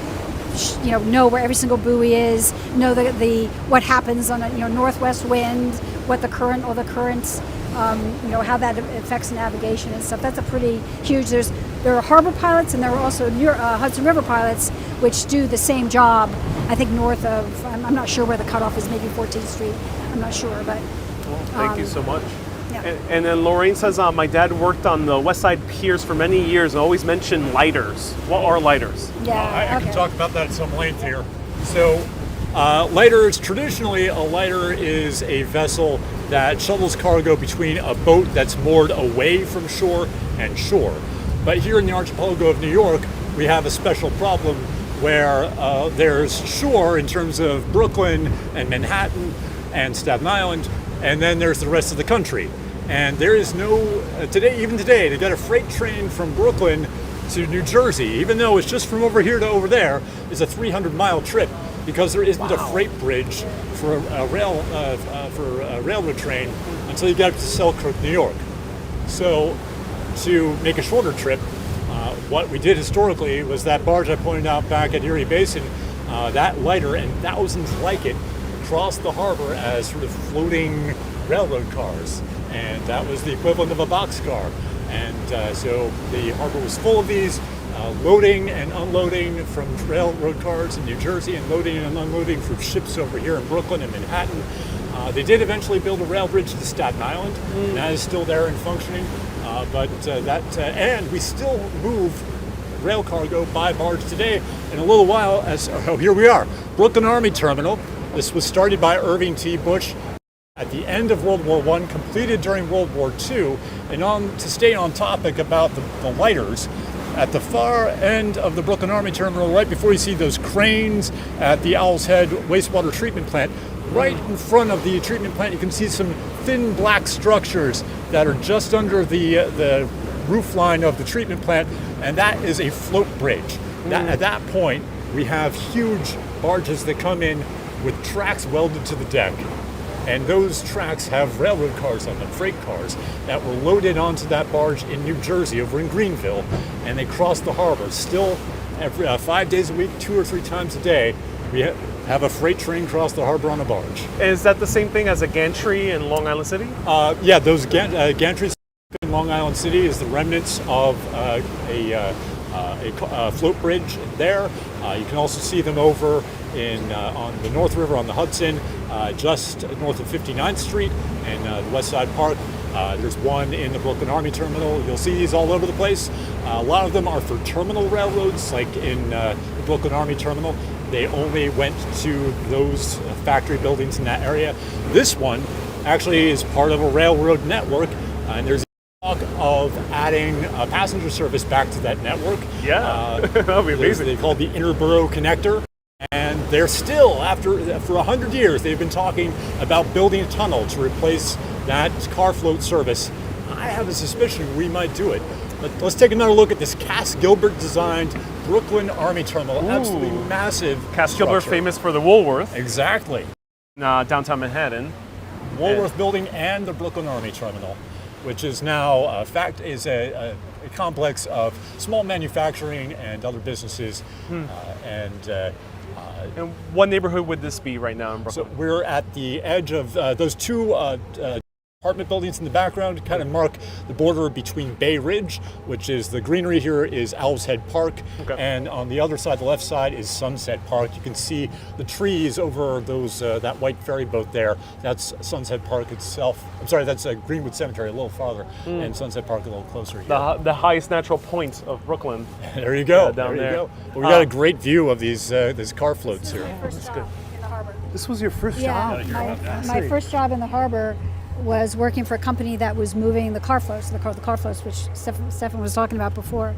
Know where every single buoy is, know the what happens on a northwest wind, what the currents, how that affects navigation and stuff. That's a pretty huge. There are harbor pilots and there are also Hudson River pilots, which do the same job. I think north of, I'm not sure where the cutoff is, maybe 14th Street. I'm not sure, but. Well, thank you so much. Yeah. And then Lorraine says, my dad worked on the West Side Piers for many years and always mentioned lighters. What are lighters? Yeah, I can talk about that at some length here. So, lighters, traditionally, a lighter is a vessel that shuttles cargo between a boat that's moored away from shore and shore. But here in the archipelago of New York, we have a special problem where there's shore in terms of Brooklyn and Manhattan and Staten Island, and then there's the rest of the country. And there is no, even today, to get a freight train from Brooklyn to New Jersey, even though it's just from over here to over there, is a 300-mile trip because there isn't a freight bridge for a railroad train until you get up to Selkirk, New York. So to make a shorter trip, what we did historically was that barge I pointed out back at Erie Basin, that lighter and thousands like it crossed the harbor as sort of floating railroad cars, and that was the equivalent of a boxcar. And so the harbor was full of these, loading and unloading from railroad cars in New Jersey and loading and unloading from ships over here in Brooklyn and Manhattan. They did eventually build a rail bridge to Staten Island, and that is still there and functioning. And we still move rail cargo by barge today. In a little while, here we are, Brooklyn Army Terminal. This was started by Irving T. Bush at the end of World War I, completed during World War II. And to stay on topic about the lighters, at the far end of the Brooklyn Army Terminal, right before you see those cranes at the Owl's Head wastewater treatment plant, right in front of the treatment plant, you can see some thin black structures that are just under the roof line of the treatment plant, and that is a float bridge. At that point, we have huge barges that come in with tracks welded to the deck. And those tracks have railroad cars on them, freight cars, that were loaded onto that barge in New Jersey over in Greenville, and they cross the harbor. Still, every 5 days a week, 2 or 3 times a day, we have a freight train cross the harbor on a barge. Is that the same thing as a gantry in Long Island City? Yeah, those gantries in Long Island City is the remnants of a float bridge there. You can also see them over on the North River on the Hudson, just north of 59th Street and the West Side Park. There's one in the Brooklyn Army Terminal. You'll see these all over the place. A lot of them are for terminal railroads, like in the Brooklyn Army Terminal. They only went to those factory buildings in that area. This one actually is part of a railroad network, and there's talk of adding passenger service back to that network. Yeah, that'll be amazing. They call the Interborough Connector. And they're still, for 100 years, they've been talking about building a tunnel to replace that car float service. I have a suspicion we might do it. But let's take another look at this Cass Gilbert designed Brooklyn Army Terminal. Ooh. Absolutely massive. Cass Gilbert, famous for the Woolworth. Exactly. Downtown Manhattan. Woolworth Building and the Brooklyn Army Terminal, which is now a complex of small manufacturing and other businesses. And what neighborhood would this be right now in Brooklyn? So we're at the edge of those two apartment buildings in the background, kind of mark the border between Bay Ridge, which is the greenery here, is Owl's Head Park, and on the other side, the left side, is Sunset Park. You can see the trees over those that white ferry boat there. That's Sunset Park itself. I'm sorry, that's Greenwood Cemetery a little farther, and Sunset Park a little closer here. The highest natural point of Brooklyn. There you go. Down there. You go. Well, we got a great view of these car floats here. First stop in the harbor. This was your first Yeah, job? my first job in the harbor was working for a company that was moving the car floats, the car floats, which Stefan was talking about before.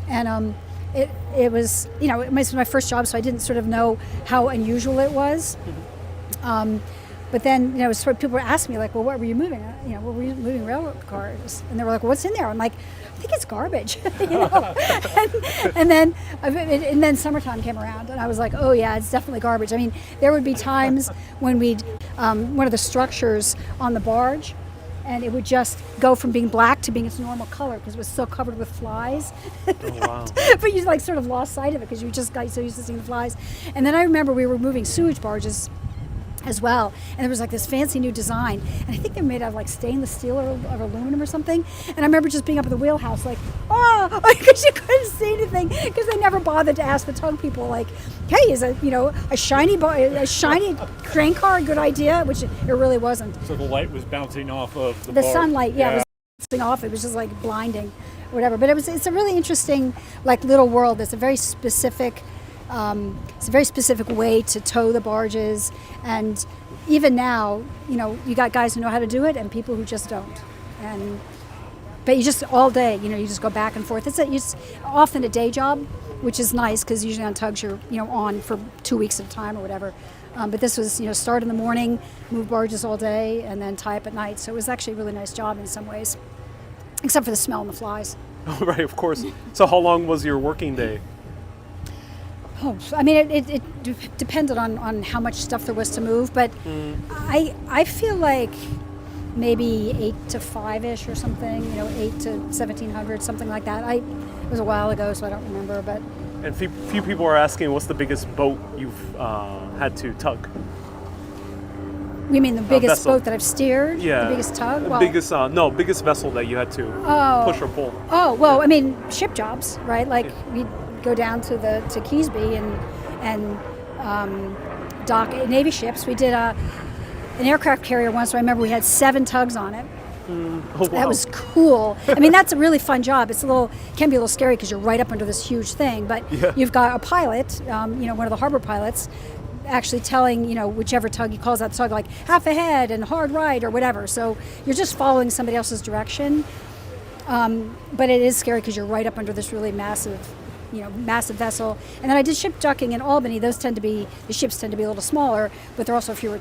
And it was, it was my first job, so I didn't sort of know how unusual it was. But then, people were asking me, like, well, what were you moving? What were you moving, railroad cars? And they were like, well, what's in there? I'm like, I think it's garbage, and then summertime came around, and I was like, oh yeah, it's definitely garbage. I mean, there would be times when we'd, one of the structures on the barge, and it would just go from being black to being its normal color because it was so covered with flies. Oh, wow. But you sort of lost sight of it because you just got so used to seeing the flies. And then I remember we were moving sewage barges as well, and there was like this fancy new design, and I think they're made out of like stainless steel or aluminum or something. And I remember just being up in the wheelhouse like, because you couldn't see anything because they never bothered to ask the tug people, like, hey, is a shiny crane car a good idea? Which it really wasn't. So the light was bouncing off of the The bar. sunlight, yeah, was bouncing off. It was just like blinding, whatever. But it's a really interesting like little world. It's a very specific. It's a very specific way to tow the barges, and even now, you got guys who know how to do it and people who just don't. But you just all day, you just go back and forth. It's often a day job, which is nice because usually on tugs you're on for 2 weeks at a time or whatever. But this was start in the morning, move barges all day, and then tie up at night. So it was actually a really nice job in some ways, except for the smell and the flies. Oh, right, of course. So how long was your working day? Oh, I mean, it depended on how much stuff there was to move, but I feel like maybe 8 to 5-ish or something, 8 to 1700, something like that. It was a while ago, so I don't remember, but. And few people are asking, what's the biggest boat you've had to tug? You mean the biggest vessel. boat that I've steered? Yeah. The biggest tug? The Well, biggest vessel that you had to push or pull. Oh, well, I mean, ship jobs, right? Like, we'd go down to Keasbey and dock Navy ships. We did an aircraft carrier once, so I remember we had 7 tugs on it. Oh, wow. That was cool. I mean, that's a really fun job. It can be a little scary because you're right up under this huge thing, but you've got a pilot, one of the harbor pilots, actually telling, whichever tug he calls that tug, like half ahead and hard right or whatever. So you're just following somebody else's direction. But it is scary because you're right up under this really massive vessel. And then I did ship docking in Albany. The ships tend to be a little smaller, but they're also fewer.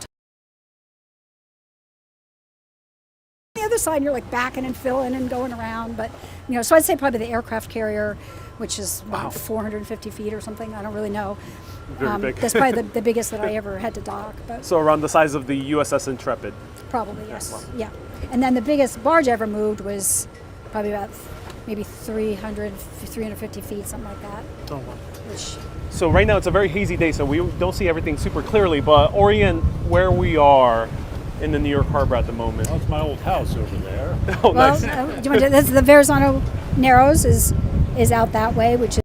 The other side, you're like backing and filling and going around. But, so I'd say probably the aircraft carrier, which is about 450 feet or something. I don't really know. Very big. That's probably the biggest that I ever had to dock. But So around the size of the USS Intrepid. probably, yes. Yeah. And then the biggest barge I ever moved was probably about maybe 350 feet, something like that. Oh, wow. Which, So right now it's a very hazy day, so we don't see everything super clearly, but orient where we are in the New York Harbor at the moment. That's my old house over there. Oh, well, nice. that's the Verrazano Narrows is out that way, which is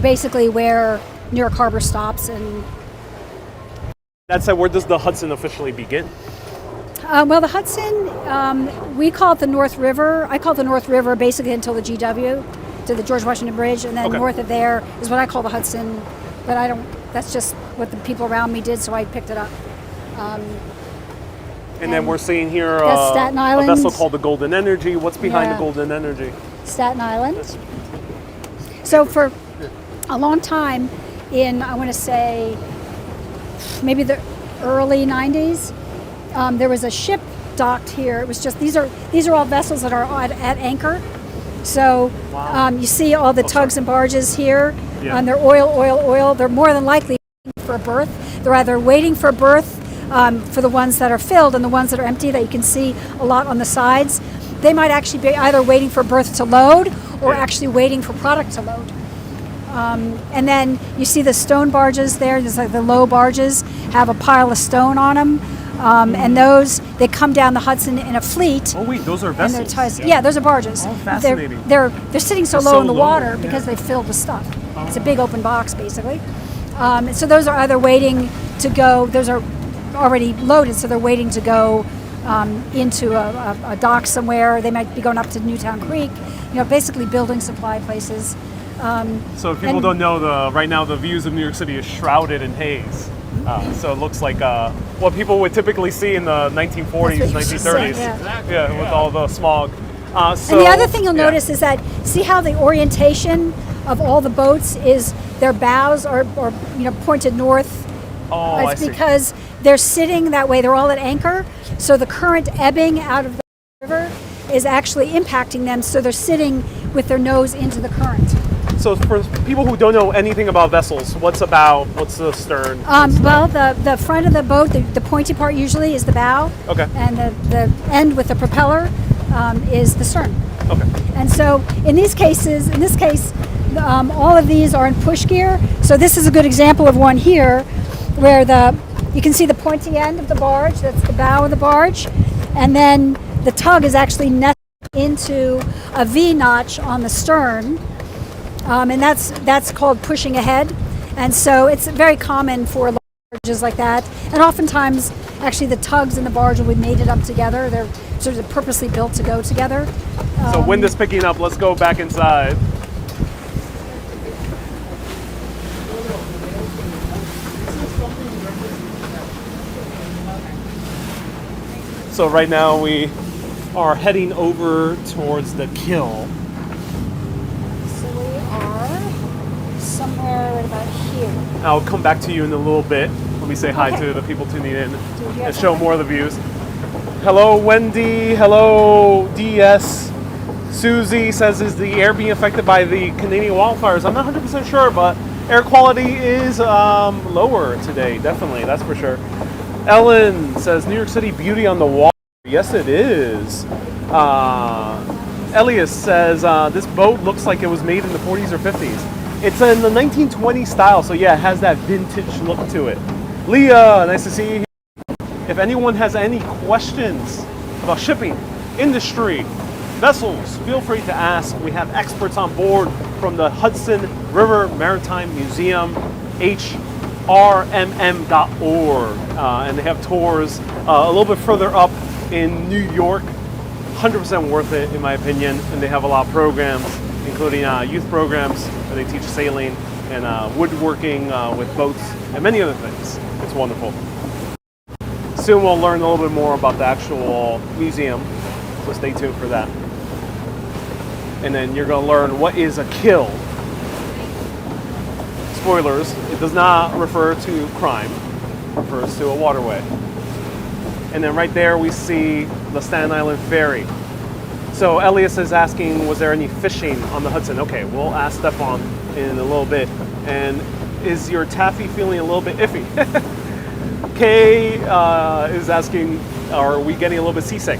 basically where New York Harbor stops. And That said, where does the Hudson officially begin? well, the Hudson, we call it the North River. I call it the North River basically until the GW, to the George Washington Bridge, and then north of there is what I call the Hudson. But that's just what the people around me did, so I picked it up. And then we're seeing here that's Staten a Island. vessel called the Golden Energy. What's behind Yeah. the Golden Energy? Staten Island. So for a long time, I want to say, maybe the early 90s, there was a ship docked here. It was just these are all vessels that are at anchor. So you see all the tugs and barges here. Yeah. They're oil. They're more than likely waiting for a berth. They're either waiting for a berth for the ones that are filled, and the ones that are empty that you can see a lot on the sides. They might actually be either waiting for a berth to load or actually waiting for product to load. And then you see the stone barges there. There's like the low barges have a pile of stone on them. And they come down the Hudson in a fleet. Oh wait, those are And they're vessels. ties, yeah, those are barges. Oh, fascinating. They're sitting so They're low so in the low, water because they've filled with stuff. It's a big open box basically. So those are either waiting to go. Those are already loaded, so they're waiting to go into a dock somewhere. They might be going up to Newtown Creek. Basically building supply places. So if people don't know, right now the views of New York City is shrouded in haze. So it looks like what people would typically see in the 1940s, That's what you 1930s. said, Exactly, With all the smog. So, And the other thing you'll notice is that, see how the orientation of all the boats is their bows are pointed north? Oh, I It's see. because they're sitting that way, they're all at anchor, so the current ebbing out of the river is actually impacting them, so they're sitting with their nose into the current. So for people who don't know anything about vessels, what's the stern? Well, the front of the boat, the pointy part usually is the bow, Okay. and the end with the propeller is the stern. Okay. And so in this case, all of these are in push gear. So this is a good example of one here, where you can see the pointy end of the barge. That's the bow of the barge, and then the tug is actually nested into a V notch on the stern, and that's called pushing ahead. And so it's very common for barges like that. And oftentimes, actually, the tugs and the barge will be mated up together. They're sort of purposely built to go together. So wind is picking up. Let's go back inside. So right now we are heading over towards the Kill. So we are somewhere right about here. I'll come back to you in a little bit. Let me say hi Okay. to the people tuning in you and have show more of the views. Hello, Wendy. Hello, DS. Susie says, is the air being affected by the Canadian wildfires? I'm not 100% sure, but air quality is lower today, definitely, that's for sure. Ellen says, New York City beauty on the water. Yes, it is. Elias says, this boat looks like it was made in the 40s or 50s. It's in the 1920s style, so yeah, it has that vintage look to it. Leah, nice to see you here. If anyone has any questions about shipping, industry, vessels, feel free to ask. We have experts on board from the Hudson River Maritime Museum, HRMM.org, and they have tours a little bit further up in New York. 100% worth it, in my opinion, and they have a lot of programs, including youth programs where they teach sailing and woodworking with boats and many other things. It's wonderful. Soon we'll learn a little bit more about the actual museum, so stay tuned for that. And then you're going to learn what is a kill. Spoilers, it does not refer to crime, it refers to a waterway. And then right there we see the Staten Island Ferry. So Elias is asking, was there any fishing on the Hudson? Okay, we'll ask Stefan in a little bit. And is your taffy feeling a little bit iffy? Kay is asking, are we getting a little bit seasick?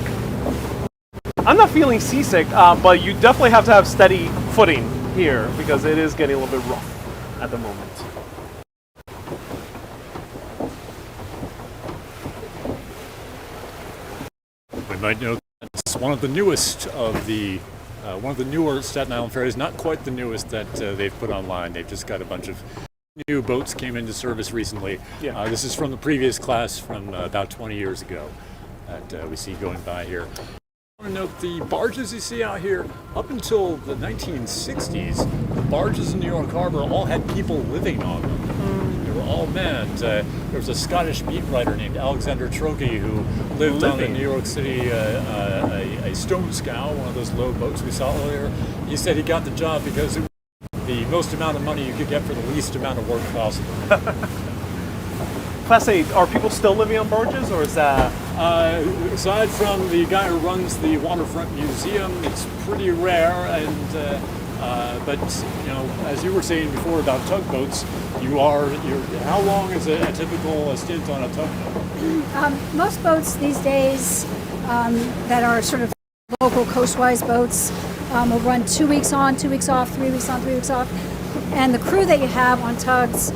I'm not feeling seasick, but you definitely have to have steady footing here because it is getting a little bit rough at the moment. We might know it's one of the newest of the one of the newer Staten Island ferries. Not quite the newest that they've put online. They've just got a bunch of new boats came into service recently. Yeah. This is from the previous class from about 20 years ago that we see going by here. I want to note the barges you see out here. Up until the 1960s, the barges in New York Harbor all had people living on them. They were all manned. There was a Scottish beat writer named Alexander Trokey who lived on the New York City a stone scow, one of those low boats we saw earlier. He said he got the job because it was the most amount of money you could get for the least amount of work possible. Class 8, are people still living on barges, or is that? Aside from the guy who runs the Waterfront Museum, it's pretty rare. And but you know, as you were saying before about tugboats, how long is a typical stint on a tugboat? Most boats these days that are sort of local coastwise boats will run 2 weeks on, 2 weeks off, 3 weeks on, 3 weeks off. And the crew that you have on tugs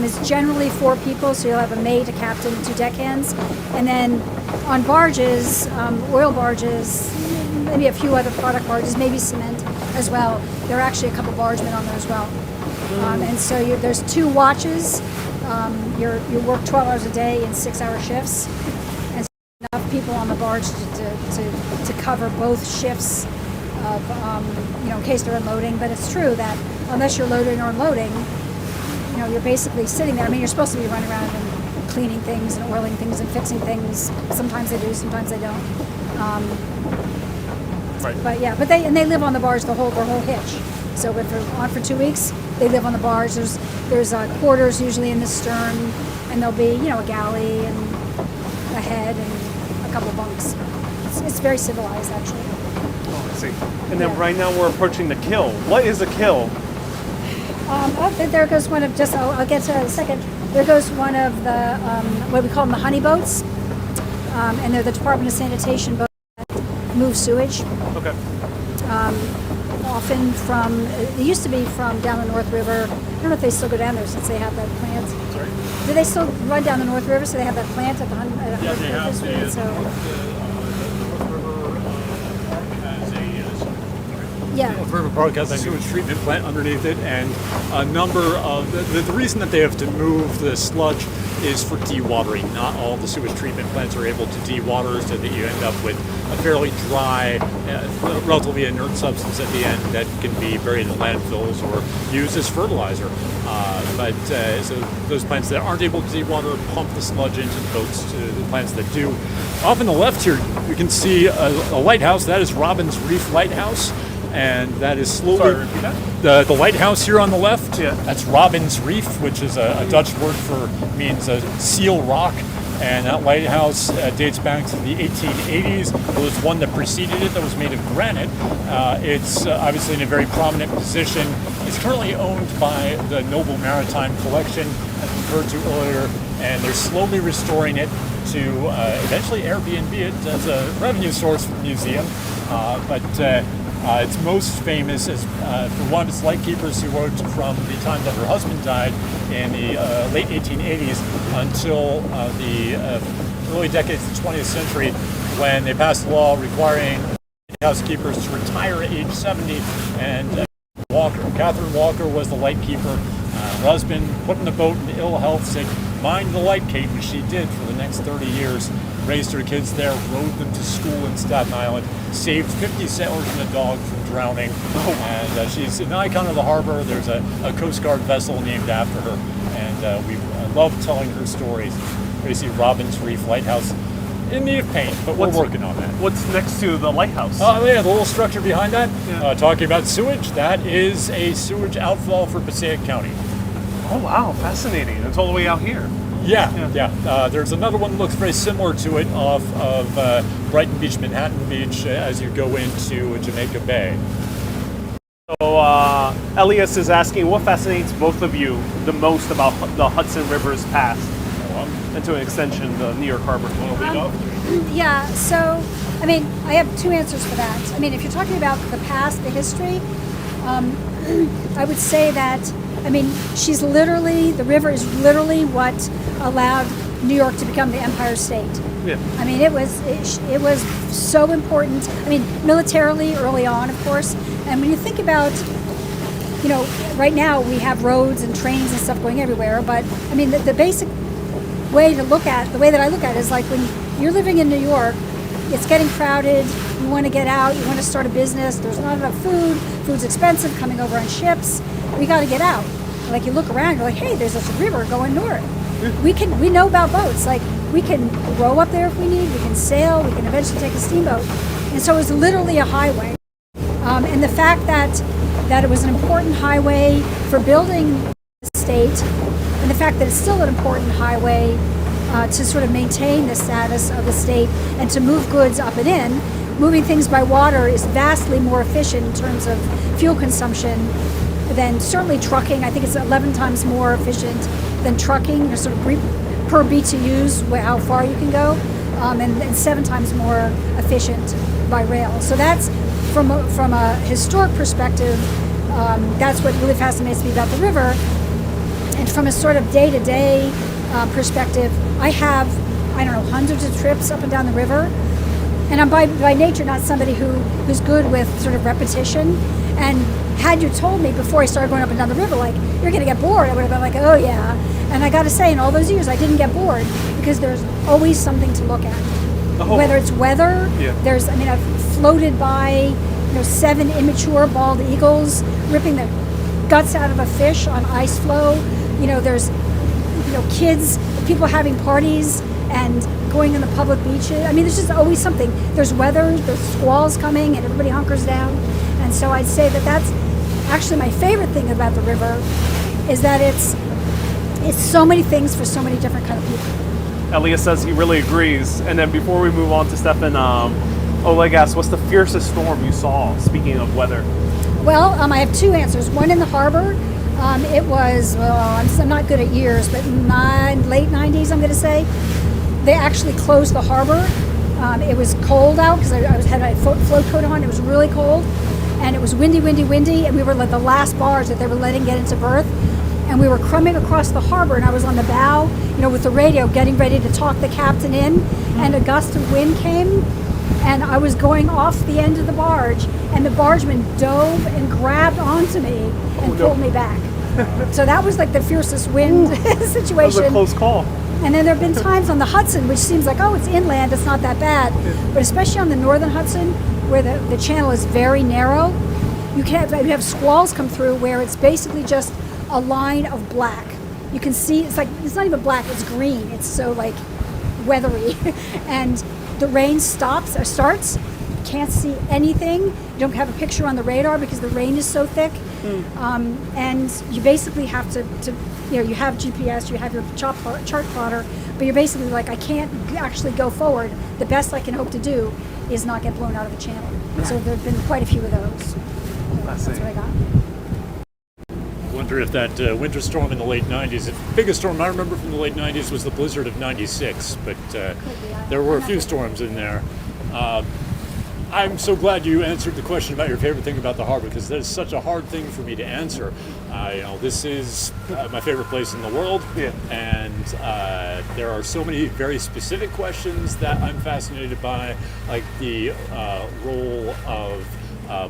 is generally 4 people, so you'll have a mate, a captain, and 2 deckhands. And then on barges, oil barges, maybe a few other product barges, maybe cement as well. There are actually a couple bargemen on there as well. And so there's 2 watches. You work 12 hours a day in 6-hour shifts. And so enough people on the barge to cover both shifts of, in case they're unloading. But it's true that unless you're loading or unloading, you're basically sitting there. I mean, you're supposed to be running around and cleaning things and oiling things and fixing things. Sometimes they do, sometimes they don't. Right. But yeah, they live on the barge their whole hitch. So if they're on for 2 weeks, they live on the barge. There's quarters usually in the stern, and there'll be a galley and a head and a couple bunks. It's very civilized, actually. Oh, I see. And then right now we're approaching the Kill. What is a Kill? There goes one of I'll get to that in a second. There goes one of the what we call them the honey boats, and they're the Department of Sanitation boats that move sewage. Okay. Often it used to be from down the North River. I don't know if they still go down there since they have that plant. Sorry? Do they still run down the North River? So they have that plant at the Yeah, they have the North River has yeah. North River Park has a sewage treatment plant underneath it, and a number of the reason that they have to move the sludge is for dewatering. Not all the sewage treatment plants are able to dewater, so that you end up with a fairly dry, relatively inert substance at the end that can be buried in landfills or used as fertilizer. So those plants that aren't able to dewater pump the sludge into the boats. To the plants that do. Off on the left here, you can see a lighthouse. That is Robbins Reef Lighthouse. And that is slowly. Sorry, repeat that? The lighthouse here on the left. Yeah. That's Robbins Reef, which is a Dutch word means a seal rock. And that lighthouse dates back to the 1880s. There was one that preceded it that was made of granite. It's obviously in a very prominent position. It's currently owned by the Noble Maritime Collection, as referred to earlier, and they're slowly restoring it to eventually Airbnb it as a revenue source for the museum. It's most famous as for one of its lightkeepers who worked from the time that her husband died in the late 1880s until the early decades of the 20th century, when they passed a law requiring housekeepers to retire at age 70. And Catherine Walker was the lightkeeper. Her husband put in the boat in ill health, said, "Mind the light, Kate," and she did for the next 30 years. Raised her kids there, rode them to school in Staten Island, saved 50 sailors and a dog from drowning. And she's an icon of the harbor. There's a Coast Guard vessel named after her, and we love telling her stories. Tracy Robbins Reef Lighthouse, in need of paint, but we're working on that. What's next to the lighthouse? Oh yeah, the little structure behind that. Yeah. Talking about sewage, that is a sewage outfall for Passaic County. Oh wow, fascinating. It's all the way out here. Yeah. There's another one that looks very similar to it off of Brighton Beach, Manhattan Beach, as you go into Jamaica Bay. So Elias is asking, what fascinates both of you the most about the Hudson River's past, and to an extension, the New York Harbor? Yeah, so, I mean, I have two answers for that. I mean, if you're talking about the past, the history, I would say that, I mean, the river is literally what allowed New York to become the Empire State. Yeah. I mean, it was so important. I mean, militarily early on, of course. And when you think about, right now we have roads and trains and stuff going everywhere. But I mean, the basic way to look at, the way that I look at it is like when you're living in New York, it's getting crowded. You want to get out. You want to start a business. There's not enough food. Food's expensive. Coming over on ships. We got to get out. Like you look around, you're like, hey, there's this river going north. We know about boats. Like we can row up there if we need. We can sail. We can eventually take a steamboat. And so it was literally a highway. And the fact that it was an important highway for building the state, and the fact that it's still an important highway to sort of maintain the status of the state and to move goods up and in. Moving things by water is vastly more efficient in terms of fuel consumption than certainly trucking. I think it's 11 times more efficient than trucking, sort of per BTUs, how far you can go, and 7 times more efficient by rail. So that's from a historic perspective. That's what really fascinates me about the river. And from a sort of day-to-day perspective, I have, hundreds of trips up and down the river. And I'm by nature not somebody who's good with sort of repetition. And had you told me before I started going up and down the river, like, you're going to get bored, I would have been like, oh yeah. And I got to say, in all those years, I didn't get bored because there's always something to look at. Oh. Whether it's weather, yeah. I've floated by, 7 immature bald eagles ripping the guts out of a fish on ice floe. There's, kids, people having parties and going on the public beaches. I mean, there's just always something. There's weather, there's squalls coming, and everybody hunkers down. And so I'd say that that's actually my favorite thing about the river, is that it's so many things for so many different kind of people. Elias says he really agrees. And then before we move on to Stefan, Oleg asks, what's the fiercest storm you saw, speaking of weather? Well, I have two answers. One in the harbor. It was, I'm not good at years, but late 90s, I'm going to say. They actually closed the harbor. It was cold out because I had my float coat on. It was really cold, and it was windy, and we were like the last barge that they were letting get into berth. And we were crumbing across the harbor, and I was on the bow, with the radio, getting ready to talk the captain in, and a gust of wind came, and I was going off the end of the barge, and the bargeman dove and grabbed onto me and pulled me back. So that was like the fiercest wind situation. That was a close call. And then there have been times on the Hudson, which seems like, it's inland, it's not that bad. But especially on the northern Hudson, where the channel is very narrow, you have squalls come through where it's basically just a line of black. You can see, it's not even black, it's green. It's so like weathery. And the rain starts, you can't see anything. You don't have a picture on the radar because the rain is so thick. And you basically have to you have GPS, you have your chart plotter, but you're basically like, I can't actually go forward. The best I can hope to do is not get blown out of the channel. So there have been quite a few of those. That's what I got. I wonder if that winter storm in the late 90s, the biggest storm I remember from the late 90s was the blizzard of 96, but there were a few storms in there. I'm so glad you answered the question about your favorite thing about the harbor, because that is such a hard thing for me to answer. This is my favorite place in the world, and there are so many very specific questions that I'm fascinated by, like the role of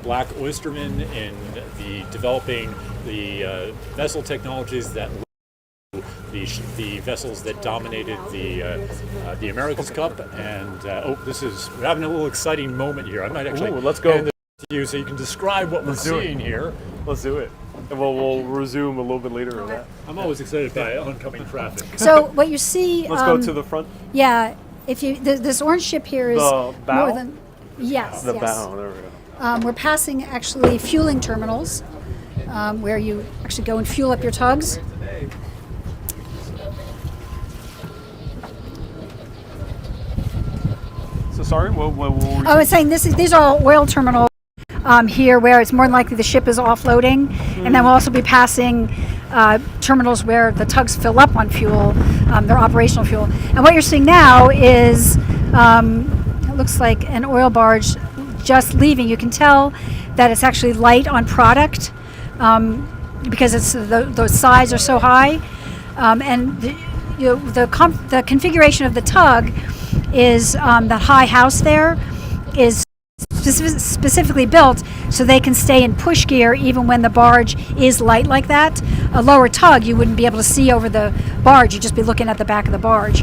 black oystermen in developing the vessel technologies that the vessels that dominated the America's Cup, and we're having a little exciting moment here. I might actually let's go hand this to you so you can describe what we're seeing here. Let's do it, and we'll resume a little bit later on that. I'm always excited by oncoming traffic. So what you see, let's go to the front. Yeah, if you this orange ship here is the bow? more than the bow. There we go. We're passing actually fueling terminals where you actually go and fuel up your tugs. So sorry, what were we I was saying these are all oil terminals here where it's more than likely the ship is offloading, and then we'll also be passing terminals where the tugs fill up on fuel, their operational fuel. And what you're seeing now is it looks like an oil barge just leaving. You can tell that it's actually light on product because it's the sides are so high, and the configuration of the tug is that high house there is specifically built so they can stay in push gear even when the barge is light like that. A lower tug, you wouldn't be able to see over the barge, you'd just be looking at the back of the barge.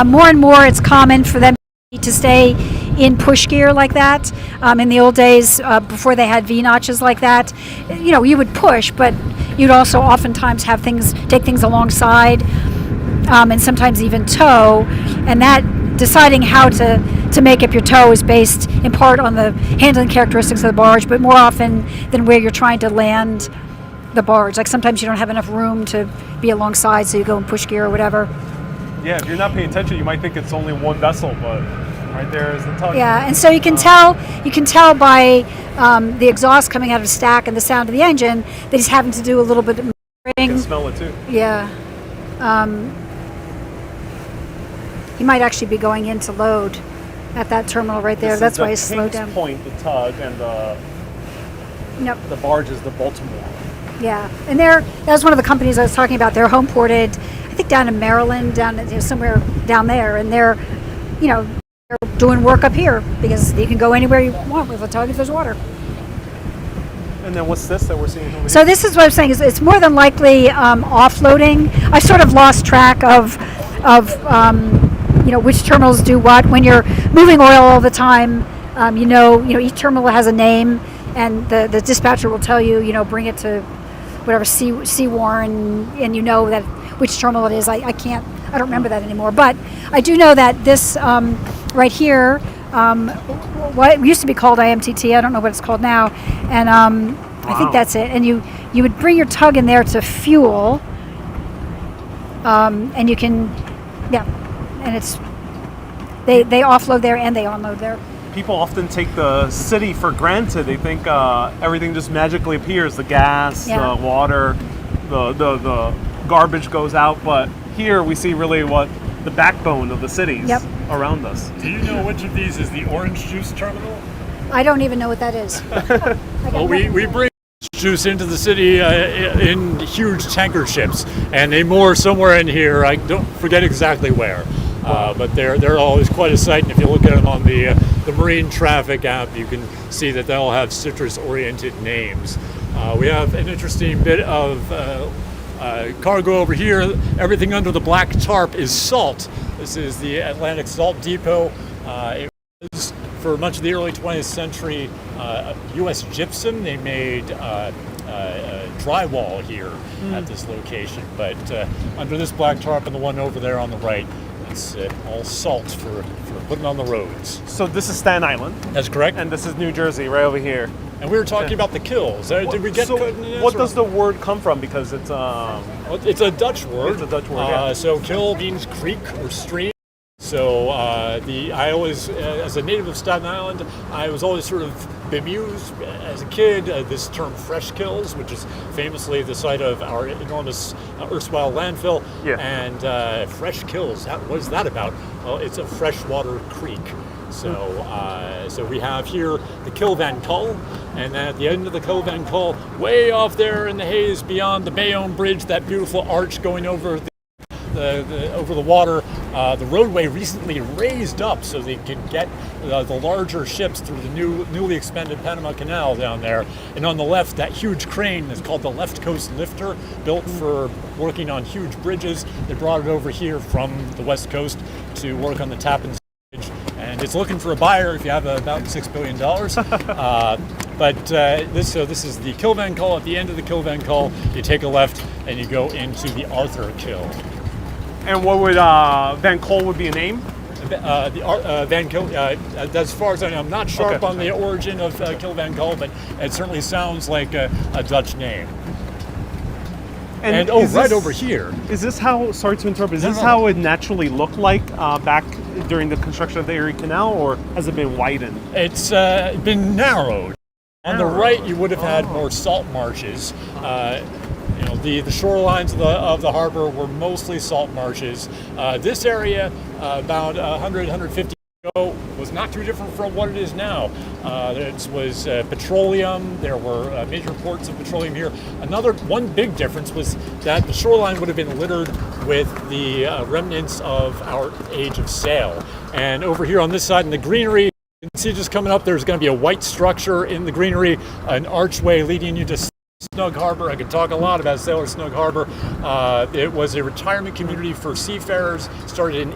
More and more it's common for them to stay in push gear like that. In the old days, before they had V-notches like that, you would push, but you'd also oftentimes have take things alongside, and sometimes even tow, and that deciding how to make up your tow is based in part on the handling characteristics of the barge, but more often than where you're trying to land the barge. Like sometimes you don't have enough room to be alongside, so you go in push gear or whatever. Yeah, if you're not paying attention, you might think it's only one vessel, but right there is the tug. Yeah, and so you can tell by the exhaust coming out of the stack and the sound of the engine that he's having to do a little bit of maneuvering. You can smell it too. Yeah. He might actually be going in to load at that terminal right there. That's why he's slowed down. Point, the tug, and the barge is the Baltimore. Yeah, and that was one of the companies I was talking about. They're home ported, I think down in Maryland, somewhere down there, and they're doing work up here because you can go anywhere you want with a tug if there's water. And then what's this that we're seeing over here? So this is what I'm saying, is it's more than likely offloading. I sort of lost track of which terminals do what. When you're moving oil all the time, each terminal has a name, and the dispatcher will tell you, bring it to whatever Sea Warren, and that which terminal it is. I can't I don't remember that anymore. But I do know that this right here, what used to be called IMTT, I don't know what it's called now, and I think that's it. And you would bring your tug in there to fuel, and you can, and it's they offload there and they unload there. People often take the city for granted. They think everything just magically appears. The gas, the water, the garbage goes out. But here we see really what the backbone of the cities around us. Do you know which of these is the orange juice terminal? I don't even know what that is. Well, we bring juice into the city in huge tanker ships, and they moor somewhere in here. I don't forget exactly where. But they're always quite a sight, and if you look at them on the marine traffic app, you can see that they all have citrus-oriented names. We have an interesting bit of cargo over here. Everything under the black tarp is salt. This is the Atlantic Salt Depot. It was, for much of the early 20th century, U.S. gypsum. They made drywall here at this location, but under this black tarp and the one over there on the right, it's all salt for putting on the roads. So this is Staten Island. That's correct. And this is New Jersey, right over here. And we were talking about the kills. Did we get? What does the word come from? Because it's it's a Dutch word. It's a Dutch word. So kill means creek or stream. So I always, as a native of Staten Island, I was always sort of bemused as a kid this term fresh kills, which is famously the site of our enormous erstwhile landfill. Yeah. And fresh kills, what is that about? Well, it's a freshwater creek. So so we have here the Kill Van Kull, and then at the end of the Kill Van Kull, way off there in the haze beyond the Bayonne Bridge, that beautiful arch going over over the water, the roadway recently raised up so they could get the larger ships through the newly expanded Panama Canal down there. And on the left, that huge crane is called the Left Coast Lifter, built for working on huge bridges. They brought it over here from the West Coast to work on the Tappan Bridge, and it's looking for a buyer if you have about $6 billion. But this is the Kill Van Kull. At the end of the Kill Van Kull, you take a left and you go into the Arthur Kill. And what would Van Kull would be a name? Van Kull. As far as I know, I'm not sharp on the origin of Kill Van Kull, but it certainly sounds like a Dutch name. And right over here. Is this how? Sorry to interrupt. Is this how it naturally looked like back during the construction of the Erie Canal, or has it been widened? It's been narrowed. On the right, you would have had more salt marshes. The shorelines of the harbor were mostly salt marshes. This area, about 100, 150 years ago, was not too different from what it is now. It was petroleum. There were major ports of petroleum here. One big difference was that the shoreline would have been littered with the remnants of our age of sail. And over here on this side in the greenery, you can see just coming up, there's going to be a white structure in the greenery, an archway leading you to Snug Harbor. I could talk a lot about Sailor Snug Harbor. It was a retirement community for seafarers, started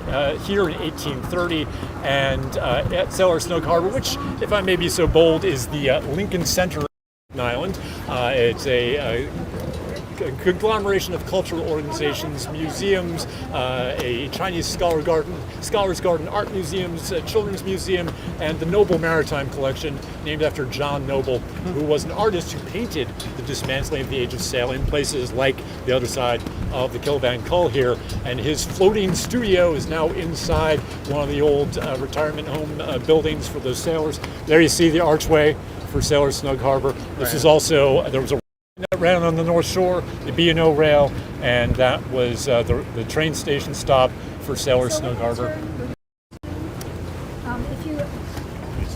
here in 1830, and at Sailor Snug Harbor, which, if I may be so bold, is the Lincoln Center of Staten Island. It's a conglomeration of cultural organizations, museums, a Chinese Scholars Garden, art museums, children's museum, and the Noble Maritime Collection, named after John Noble, who was an artist who painted the dismantling of the age of sail in places like the other side of the Kill Van Kull here. And his floating studio is now inside one of the old retirement home buildings for those sailors. There you see the archway for Sailor Snug Harbor. This is also, there was a that ran on the North Shore, the B&O rail, and that was the train station stop for Sailor Snug Harbor.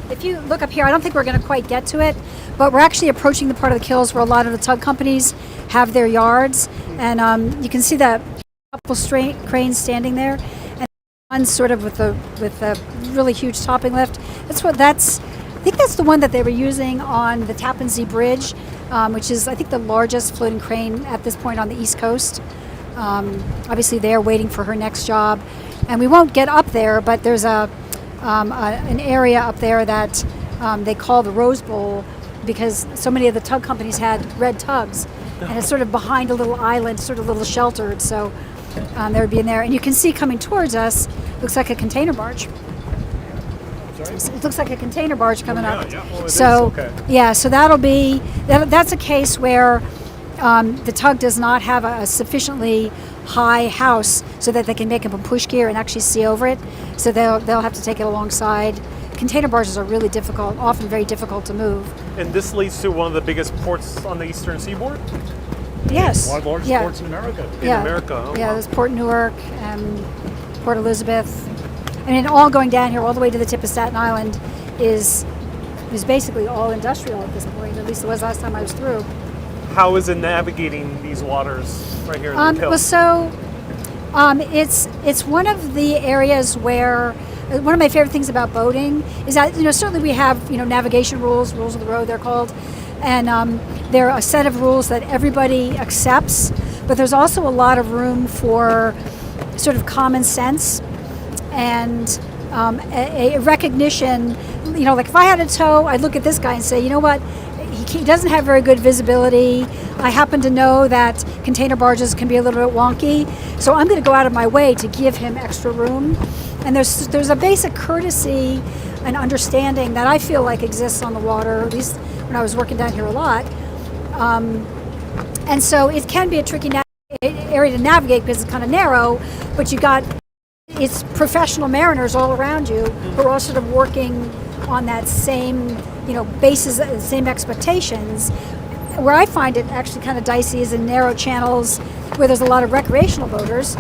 If you look up here, I don't think we're going to quite get to it, but we're actually approaching the part of the kills where a lot of the tug companies have their yards, and you can see that couple cranes standing there, and one sort of with a really huge topping lift. I think that's the one that they were using on the Tappan Zee Bridge, which is, I think, the largest floating crane at this point on the East Coast. Obviously, they're waiting for her next job. And we won't get up there, but there's an area up there that they call the Rose Bowl because so many of the tug companies had red tugs. And it's sort of behind a little island, sort of a little sheltered. So They would be in there, and you can see coming towards us, looks like a container barge. It looks like a container barge coming up. Yeah. Oh, it is? So Okay. yeah, so that's a case where the tug does not have a sufficiently high house so that they can make up a push gear and actually see over it. So they'll have to take it alongside. Container barges are really difficult, often very difficult to move. And this leads to one of the biggest ports on the eastern seaboard Yes. One of the largest yeah. ports in America. in America. Oh, Yeah, wow. there's Port Newark, Port Elizabeth. I mean, all going down here, all the way to the tip of Staten Island, is basically all industrial at this point. At least it was last time I was through. How is it navigating these waters right here in the Kill? Well, so it's one of the areas where one of my favorite things about boating is that certainly we have navigation rules of the road they're called, and there are a set of rules that everybody accepts, but there's also a lot of room for sort of common sense and a recognition. Like if I had a tow, I'd look at this guy and say, you know what, he doesn't have very good visibility. I happen to know that container barges can be a little bit wonky, so I'm going to go out of my way to give him extra room. And there's a basic courtesy and understanding that I feel like exists on the water, at least when I was working down here a lot. And so it can be a tricky area to navigate because it's kind of narrow, but it's professional mariners all around you who are all sort of working on that same basis, same expectations. Where I find it actually kind of dicey is in narrow channels where there's a lot of recreational boaters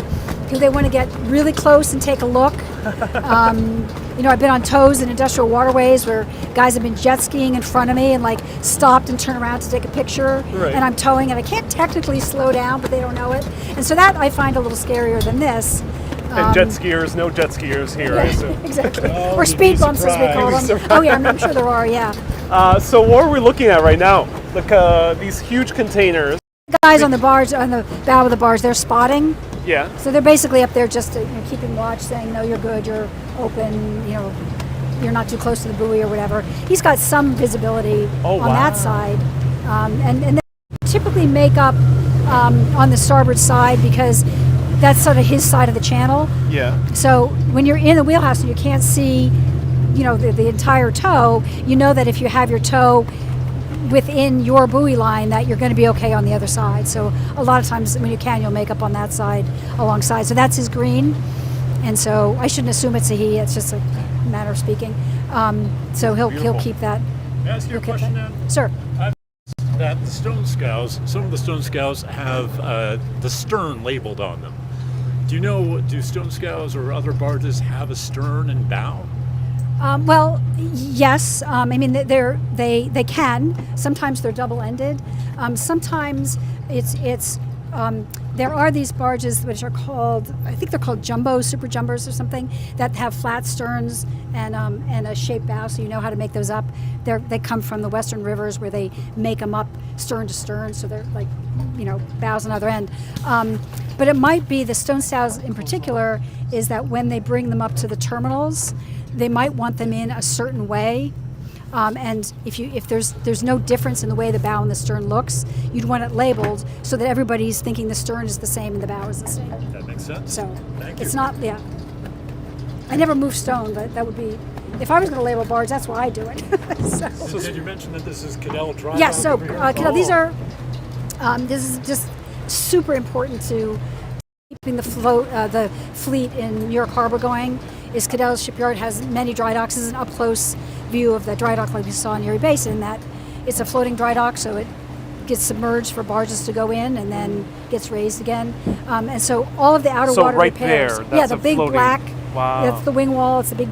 who they want to get really close and take a look. I've been on tows in industrial waterways where guys have been jet skiing in front of me and stopped and turned around to take a picture. Right. And I'm towing and I can't technically slow down, but they don't know it. And so that I find a little scarier than this. And jet skiers, no jet skiers here, I assume. Exactly. Oh, Or you'd speed be bumps, as we call them. surprised. Oh yeah, I'm sure there are. Yeah. So what are we looking at right now? These huge containers. Guys on the barge, on the bow of the barge, they're spotting. Yeah. So they're basically up there just keeping watch, saying, no, you're good, you're open, you're not too close to the buoy or whatever. He's got some visibility Oh, on wow. that side. And they typically make up on the starboard side because that's sort of his side of the channel. Yeah. So when you're in the wheelhouse and you can't see, the entire tow, you know that if you have your tow within your buoy line that you're going to be okay on the other side. So a lot of times when you can, you'll make up on that side alongside. So that's his green. And so I shouldn't assume it's a he, it's just a matter of speaking. So he'll Beautiful. keep that. May I ask you a he'll keep question, that. Ann? Sir. That the stone scows, some of the stone scows have the stern labeled on them. Do stone scows or other barges have a stern and bow? Well, yes. I mean, they can. Sometimes they're double-ended. Sometimes it's there are these barges which are called, I think they're called jumbos, super jumbos or something, that have flat sterns and a shaped bow, so you know how to make those up. They come from the western rivers where they make them up stern to stern, so they're like, bows on either end. But it might be the stone scows in particular is that when they bring them up to the terminals, they might want them in a certain way. And if there's no difference in the way the bow and the stern looks, you'd want it labeled so that everybody's thinking the stern is the same and the bow is the same. That makes sense. So Thank it's you. not, yeah. I never move stone, but that would be, if I was going to label barge, that's why I do it. So. Did you mention that this is Cadell Drive? Yeah, so over here? these are, this is just super important to keeping the fleet in New York Harbor going. Is Cadell's Shipyard has many dry docks. This is an up-close view of the dry dock like we saw in Erie Basin, that it's a floating dry dock, so it gets submerged for barges to go in and then gets raised again. And so all of the outer So water right repairs. there, Yeah, that's the a big floating- black, Wow. that's the wing wall, it's the big,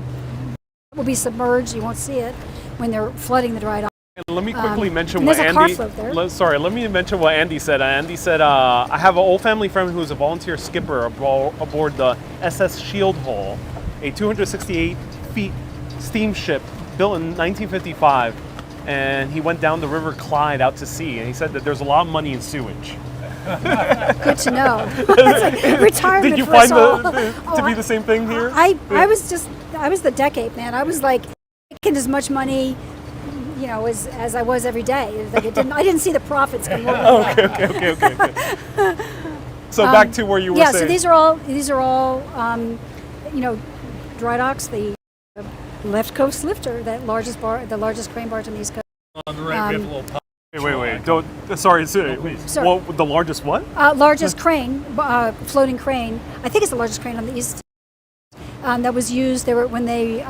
will be submerged, you won't see it when they're flooding the dry dock. And let me quickly mention and what there's a car Andy. float there. Let me mention what Andy said. Andy said, "I have an old family friend who's a volunteer skipper aboard the SS Shield Hall, a 268 feet steamship built in 1955, and he went down the River Clyde out to sea. And he said that there's a lot of money in sewage. Good to know. It's like retirement Did you for us find all. to be the same thing here? I was the decade man. I was like making as much money, as I was every day. Like I didn't see the profits come along. Okay. So back to where you were yeah, saying. so these are all dry docks. The left coast lifter, the largest crane barge on the East Coast. On the right, we have a little pop. Wait. Don't. Sorry. Sorry. Well, the largest what? Largest crane, floating crane. I think it's the largest crane on the East. That was used. When they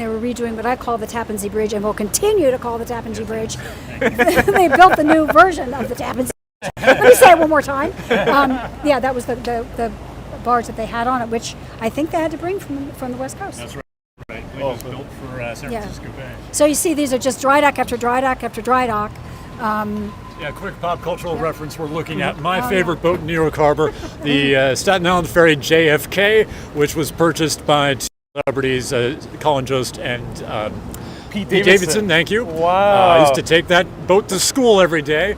were redoing what I call the Tappan Zee Bridge, and will continue to call the Tappan Zee Bridge. They built the new version of the Tappan Zee Bridge. Let me say it one more time. Yeah, that was the barge that they had on it, which I think they had to bring from the West Coast. That's right. It was built for San Francisco Bay. So you see, these are just dry dock after dry dock after dry dock. Yeah, quick pop cultural reference. We're looking at my favorite boat in New York Harbor, the Staten Island ferry JFK, which was purchased by two celebrities, Colin Jost and Pete Davidson. Thank you. Wow. I used to take that boat to school every day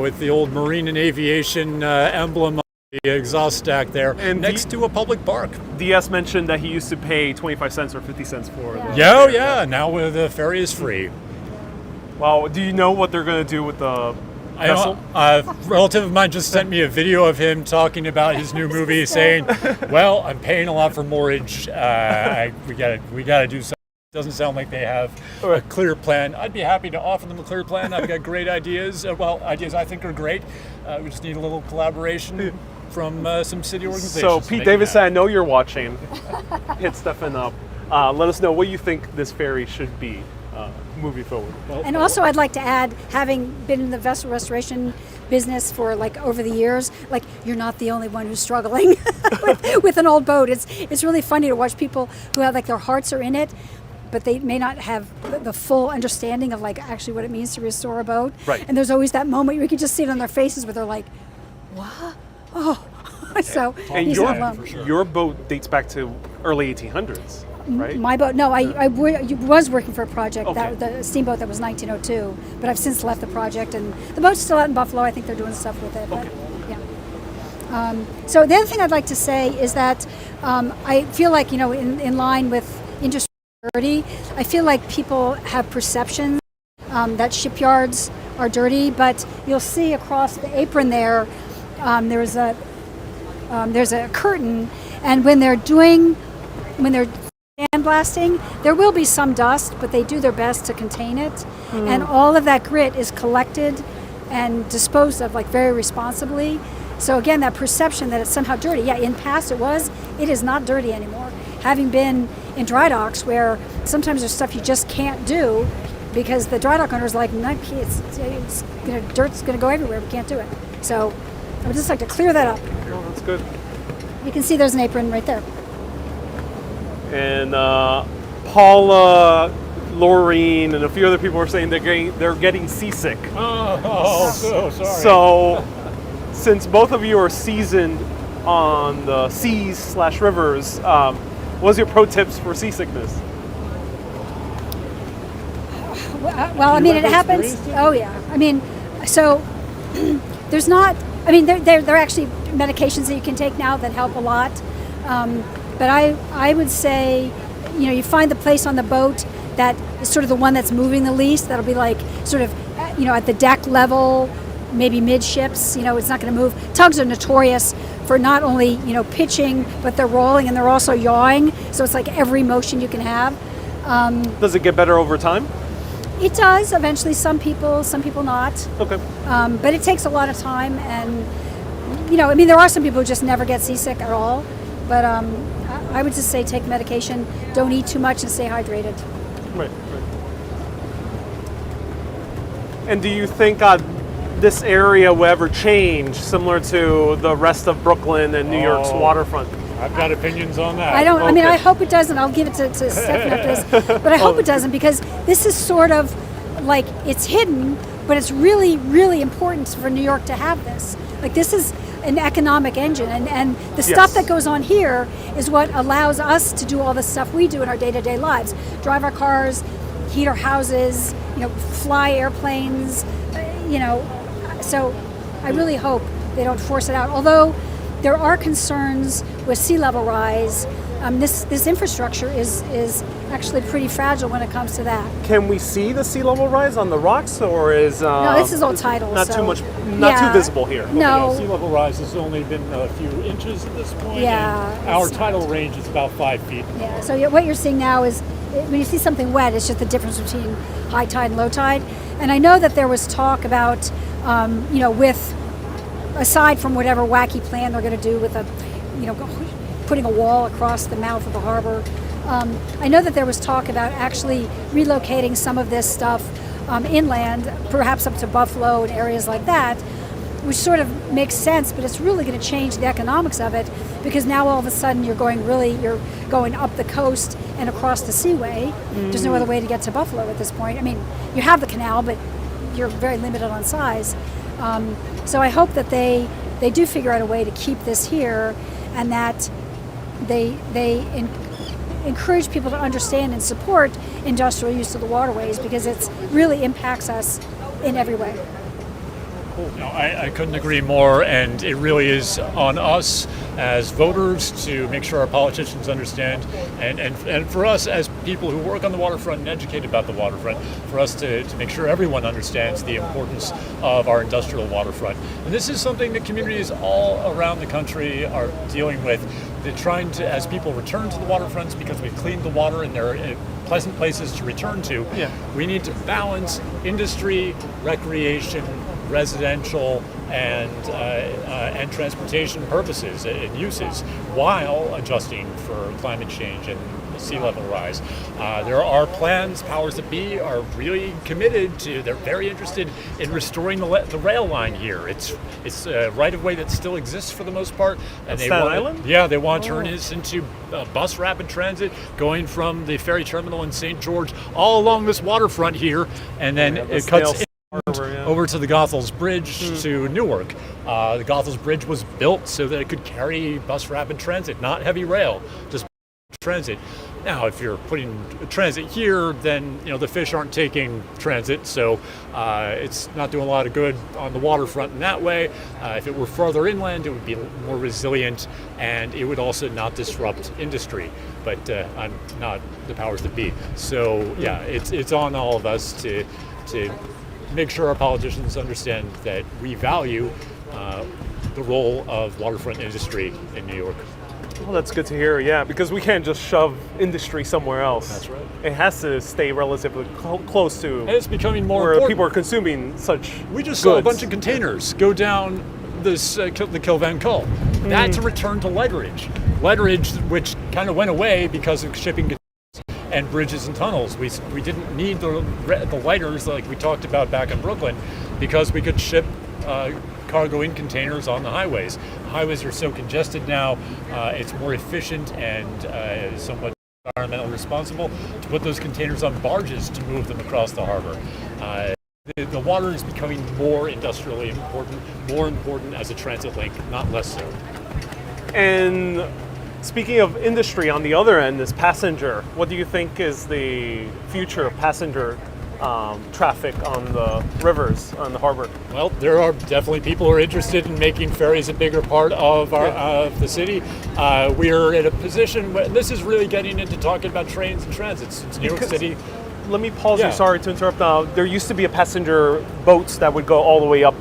with the old Marine and Aviation emblem on the exhaust stack there, And next to a public park. DS mentioned that he used to pay 25 cents or 50 cents for it. Yeah. Now the ferry is free. Wow. Do you know what they're going to do with the vessel? A relative of mine just sent me a video of him talking about his new movie, saying, "Well, I'm paying a lot for mortgage. We gotta do something." Doesn't sound like they have a clear plan. I'd be happy to offer them a clear plan. I've got great ideas. Ideas I think are great. We just need a little collaboration from some city organizations. So, Pete Davidson, I know you're watching. Hit Stefan up. Let us know what you think this ferry should be moving forward. And also, I'd like to add, having been in the vessel restoration business for over the years, you're not the only one who's struggling with an old boat. It's really funny to watch people who have their hearts are in it, but they may not have the full understanding of actually what it means to restore a boat. Right. And there's always that moment where you can just see it on their faces where they're like, "What? Oh." So And he's not alone. your boat dates back to early 1800s, right? My boat, no, I was working for a project, Okay. the steamboat that was 1902, but I've since left the project, and the boat's still out in Buffalo. I think they're doing stuff with it. But, yeah. So the other thing I'd like to say is that I feel like, in line with industry dirty, I feel like people have perceptions that shipyards are dirty, but you'll see across the apron there, there's a curtain, and when they're sandblasting, there will be some dust, but they do their best to contain it. And all of that grit is collected and disposed of very responsibly. So again, that perception that it's somehow dirty. Yeah, in past it is not dirty anymore. Having been in dry docks where sometimes there's stuff you just can't do because the dry dock owner's like, no, dirt's gonna go everywhere, we can't do it. So I would just like to clear that up. Oh, that's good. You can see there's an apron right there. And Paula, Laureen, and a few other people are saying they're getting seasick. Oh, so sorry. So, since both of you are seasoned on the seas/rivers, what's your pro tips for seasickness? Well, I mean, it happens. Oh yeah. I mean, so there's not. I mean, there are actually medications that you can take now that help a lot. But I would say, you find the place on the boat that is sort of the one that's moving the least. That'll be sort of, at the deck level, maybe midships. It's not going to move. Tugs are notorious for not only, pitching, but they're rolling and they're also yawing. So it's every motion you can have. Does it get better over time? It does eventually. Some people not. Okay. But it takes a lot of time, and there are some people who just never get seasick at all. But I would just say take medication, don't eat too much, and stay hydrated. Right. And do you think this area will ever change, similar to the rest of Brooklyn and New York's waterfront? I've got opinions on that. I don't. Okay. I mean, I hope it doesn't. I'll give it to Stefan after this. But I hope it doesn't, because this is sort of it's hidden, but it's really, really important for New York to have this. This is an economic engine, and the stuff that goes on here is what allows us to do all the stuff we do in our day-to-day lives. Drive our cars, heat our houses, fly airplanes, So I really hope they don't force it out. Although there are concerns with sea level rise this infrastructure is actually pretty fragile when it comes to that. Can we see the sea level rise on the rocks, or is No, this is all tidal. not so, too much, not yeah, too visible here? No. Sea level rise has only been a few inches at this point. Yeah, And our it's tidal not. range is about 5 feet. Yeah, so what you're seeing now is when you see something wet, it's just the difference between high tide and low tide. And I know that there was talk about, with aside from whatever wacky plan they're going to do with putting a wall across the mouth of the harbor, I know that there was talk about actually relocating some of this stuff inland, perhaps up to Buffalo and areas like that, which sort of makes sense, but it's really going to change the economics of it, because now all of a sudden you're going up the coast and across the seaway. There's no other way to get to Buffalo at this point. I mean, you have the canal, but you're very limited on size. So I hope that they do figure out a way to keep this here, and that they encourage people to understand and support industrial use of the waterways, because it really impacts us in every way. No, I couldn't agree more, and it really is on us as voters to make sure our politicians understand, and for us as people who work on the waterfront and educate about the waterfront, for us to make sure everyone understands the importance of our industrial waterfront. And this is something that communities all around the country are dealing with. They're trying to, as people return to the waterfronts, because we've cleaned the water and they're pleasant places to return to, we need to balance industry, recreation, residential, and transportation purposes and uses, while adjusting for climate change and sea level rise. There are plans. Powers that be are really committed to. They're very interested in restoring the rail line here. It's a right of way that still exists for the most part. And Staten Island? Yeah, they want to turn this into bus rapid transit, going from the ferry terminal in St. George all along this waterfront here, and then it cuts over to the Goethals Bridge to Newark. The Goethals Bridge was built so that it could carry bus rapid transit, not heavy rail, just transit. Now, if you're putting transit here, then the fish aren't taking transit, so it's not doing a lot of good on the waterfront in that way. If it were further inland, it would be more resilient, and it would also not disrupt industry. But I'm not the powers that be, so yeah, it's on all of us to make sure our politicians understand that we value the role of waterfront industry in New York. Well, that's good to hear, yeah, because we can't just shove industry somewhere else. That's right. It has to stay relatively close to And it's becoming more where important. people are consuming such We just goods. saw a bunch of containers go down the Kill Van Kull. That's a return to Ledridge. Ledridge, which kind of went away because of shipping and bridges and tunnels. We didn't need the lighters like we talked about back in Brooklyn, because we could ship cargo in containers on the highways. The highways are so congested now, it's more efficient and somewhat environmentally responsible to put those containers on barges to move them across the harbor. The water is becoming more industrially important, more important as a transit link, not less so. And speaking of industry, on the other end is passenger. What do you think is the future of passenger traffic on the rivers, on the harbor? Well, there are definitely people who are interested in making ferries a bigger part of of the city. We're in a position where this is really getting into talking about trains and transits. It's New York City. Let me pause you. Sorry to interrupt. There used to be a passenger boats that would go all the way up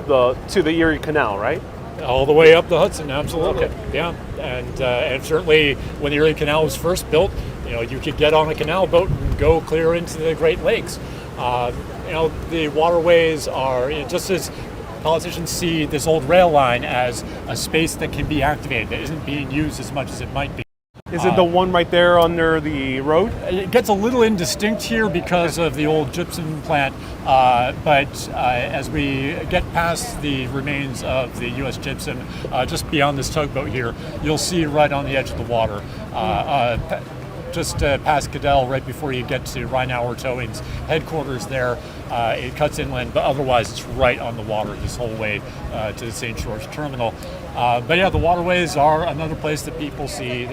to the Erie Canal, right? All the way up the Hudson, absolutely. Okay. Yeah, and certainly when the Erie Canal was first built, you could get on a canal boat and go clear into the Great Lakes. The waterways are, just as politicians see this old rail line as a space that can be activated, that isn't being used as much as it might be. Is it the one right there under the road? It gets a little indistinct here because of the old gypsum plant, but as we get past the remains of the U.S. gypsum, just beyond this tugboat here, you'll see right on the edge of the water, just past Cadell, right before you get to Rheinauer Towing's headquarters there. It cuts inland, but otherwise it's right on the water this whole way to the St. George terminal. But yeah, the waterways are another place that people see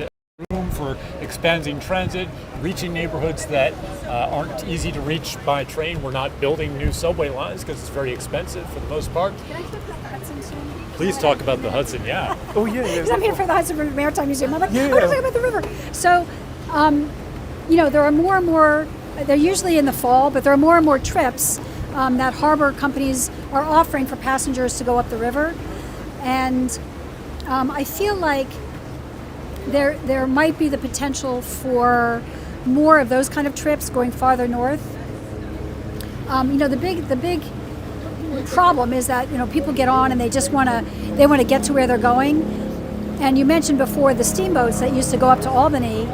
room for expanding transit, reaching neighborhoods that aren't easy to reach by train. We're not building new subway lines because it's very expensive for the most part. Can I talk about the Hudson soon? Please talk about the Hudson, yeah. Oh yeah, Because I'm here for the Hudson River Maritime Museum. I'm like, Yeah. I want to talk about the river. So, there are more and more, they're usually in the fall, but there are more and more trips that harbor companies are offering for passengers to go up the river. And I feel like there might be the potential for more of those kind of trips going farther north. The big problem is that people get on and they just want to get to where they're going. And you mentioned before the steamboats that used to go up to Albany,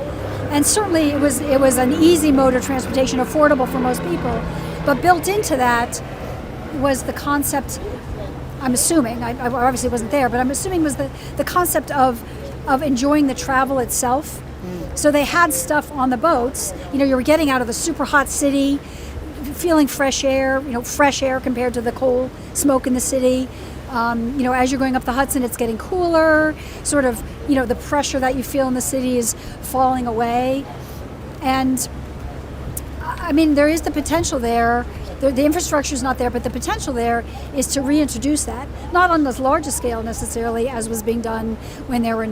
and certainly it was an easy mode of transportation, affordable for most people. But built into that was the concept. I'm assuming I obviously wasn't there, but I'm assuming was the concept of enjoying the travel itself. So they had stuff on the boats. You were getting out of the super hot city, feeling fresh air. Fresh air compared to the coal smoke in the city. As you're going up the Hudson, it's getting cooler. Sort of, the pressure that you feel in the city is falling away. And I mean, there is the potential there. The infrastructure is not there, but the potential there is to reintroduce that, not on as large a scale necessarily as was being done when there were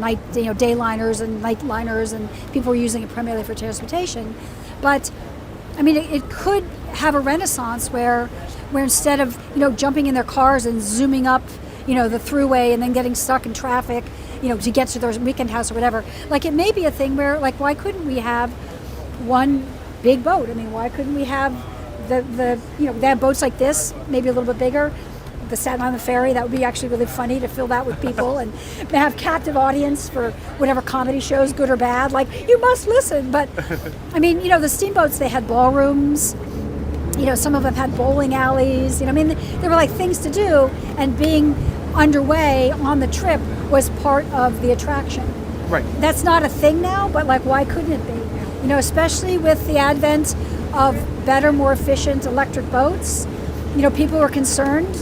day liners and night liners, and people were using it primarily for transportation. But I mean, it could have a renaissance where instead of jumping in their cars and zooming up the thruway and then getting stuck in traffic to get to their weekend house or whatever, like it may be a thing where why couldn't we have one big boat? I mean, why couldn't we have they have boats like this, maybe a little bit bigger, the Staten Island ferry? That would be actually really funny to fill that with people and have captive audience for whatever comedy shows, good or bad. Like, you must listen. But I mean, the steamboats, they had ballrooms. Some of them had bowling alleys. I mean, there were like things to do, and being underway on the trip was part of the attraction. Right. That's not a thing now, but why couldn't it be? Especially with the advent of better, more efficient electric boats. People were concerned,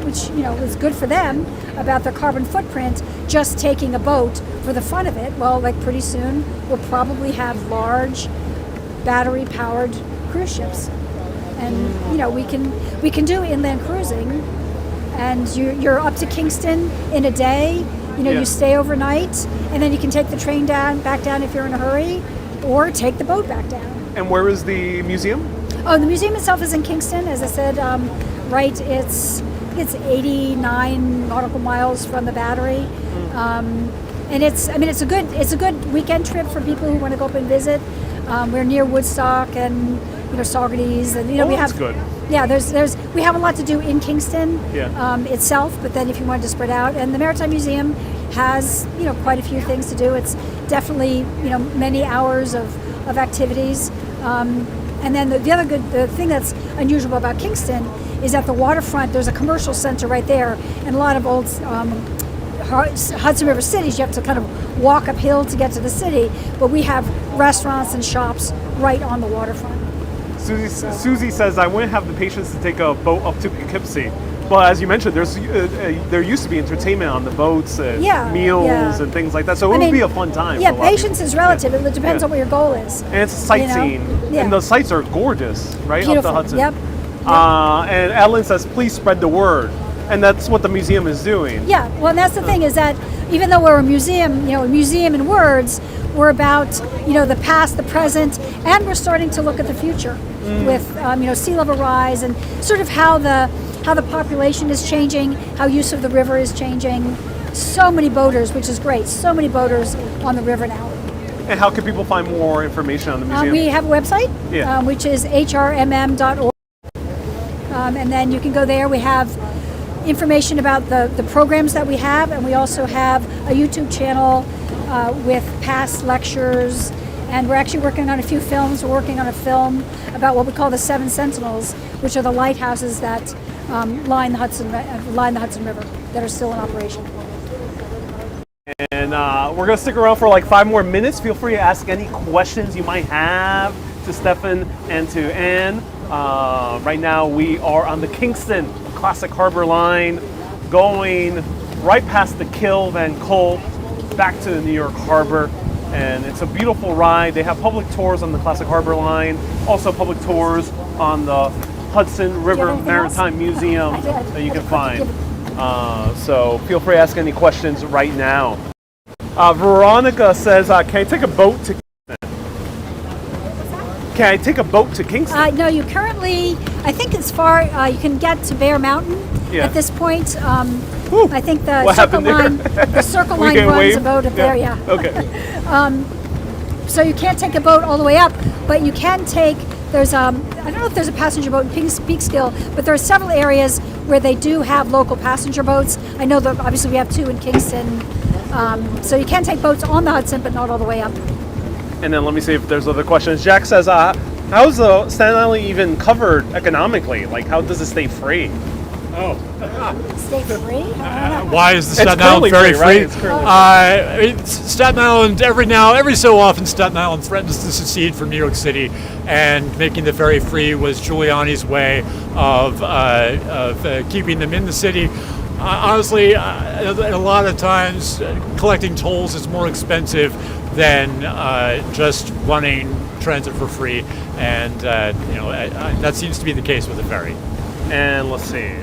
which was good for them, about their carbon footprint, just taking a boat for the fun of it. Well, pretty soon we'll probably have large battery-powered cruise ships, and we can do inland cruising, and you're up to Kingston in a day. You stay overnight, and then you can take the train back down if you're in a hurry, or take the boat back down. And where is the museum? Oh, the museum itself is in Kingston, as I said. It's 89 nautical miles from the Battery, and it's a good weekend trip for people who want to go up and visit. We're near Woodstock and Saugerties, and we have that's good. Yeah, we have a lot to do in Kingston itself, but then if you wanted to spread out, and the Maritime Museum has quite a few things to do. It's definitely many hours of activities. And then the thing that's unusual about Kingston is at the waterfront, there's a commercial center right there, and a lot of old Hudson River cities, you have to kind of walk uphill to get to the city, but we have restaurants and shops right on the waterfront. Susie says, I wouldn't have the patience to take a boat up to Poughkeepsie. Well, as you mentioned, there used to be entertainment on the boats and meals and things like that, so it would be a fun time. Yeah, patience is relative. It depends on what your goal is. And it's sightseeing, and the sites are gorgeous, right? Beautiful. Up the Hudson. Yep. And Ellen says, please spread the word, and that's what the museum is doing. Yeah, well, and that's the thing, is that even though we're a museum, a museum in words, we're about the past, the present, and we're starting to look at the future with sea level rise and sort of how the population is changing, how use of the river is changing. So many boaters, which is great. So many boaters on the river now. And how can people find more information on the museum? We have a website, which is HRMM.org. And then you can go there. We have information about the programs that we have, and we also have a YouTube channel with past lectures. And we're actually working on a few films. We're working on a film about what we call the Seven Sentinels, which are the lighthouses that line the Hudson River that are still in operation. And we're going to stick around for like 5 more minutes. Feel free to ask any questions you might have to Stefan and to Anne. Right now we are on the Kingston Classic Harbor line, going right past the Kill Van Kull back to the New York Harbor. and it's a beautiful ride. They have public tours on the Classic Harbor line, also public tours on the Hudson River Maritime Museum that you can find. So feel free to ask any questions right now. Veronica says, can I take a boat to Kingston? Can I take a boat to Kingston? No, you currently, I think as far, you can get to Bear Mountain at this point. I think the Circle Line runs a boat up there, yeah. Okay. So you can't take a boat all the way up, but you can take, there's, I don't know if there's a passenger boat in Peekskill, but there are several areas where they do have local passenger boats. I know that obviously we have 2 in Kingston. So you can take boats on the Hudson, but not all the way up. And then let me see if there's other questions. Jack says, how is the Staten Island even covered economically? Like, how does it stay free? Stay free? Why is the Staten Island ferry free? Right? Staten Island, every so often, Staten Island threatens to secede from New York City, and making the ferry free was Giuliani's way of keeping them in the city. Honestly, a lot of times, collecting tolls is more expensive than just running transit for free, and that seems to be the case with the ferry. And let's see.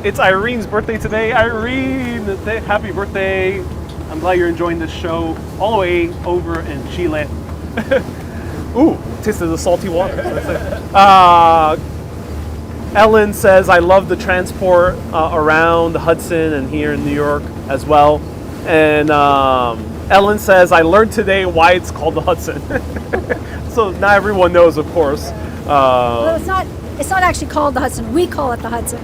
It's Irene's birthday today. Irene, happy birthday. I'm glad you're enjoying this show all the way over in Chile. Ooh, tasted the salty water. Ellen says, I love the transport around the Hudson and here in New York as well. And Ellen says, I learned today why it's called the Hudson. So not everyone knows, of course. Well, it's not actually called the Hudson. We call it the Hudson.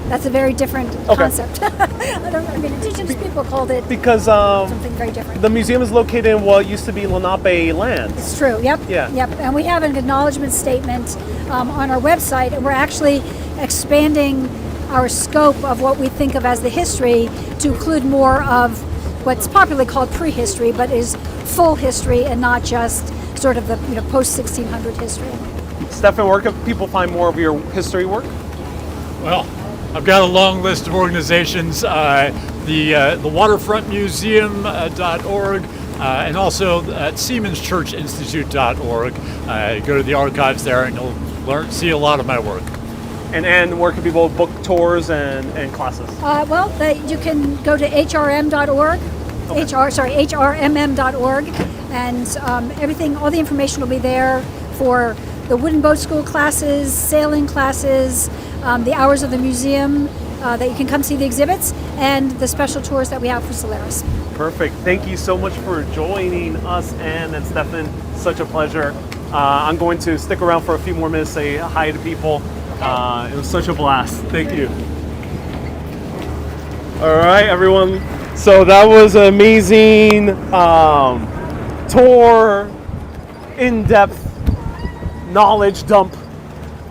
That's a very different concept. Indigenous people called it because something very different. The museum is located in what used to be Lenape land. It's true. Yep. Yeah. Yep. And we have an acknowledgement statement on our website, and we're actually expanding our scope of what we think of as the history to include more of what's popularly called prehistory, but is full history and not just sort of the post 1600 history. Stefan, where can people find more of your history work? Well, I've got a long list of organizations, the Waterfront Museum.org, and also at SeamanschurchInstitute.org. Go to the archives there and you'll see a lot of my work. And where can people book tours and classes? You can go to HRM.org, HRMM.org, and everything, all the information will be there for the wooden boat school classes, sailing classes, the hours of the museum, that you can come see the exhibits, and the special tours that we have for Solaris. Perfect. Thank you so much for joining us, Anne and Stefan. Such a pleasure. I'm going to stick around for a few more minutes, say hi to people. It was such a blast. Thank you. All right, everyone. So that was an amazing tour, in-depth knowledge dump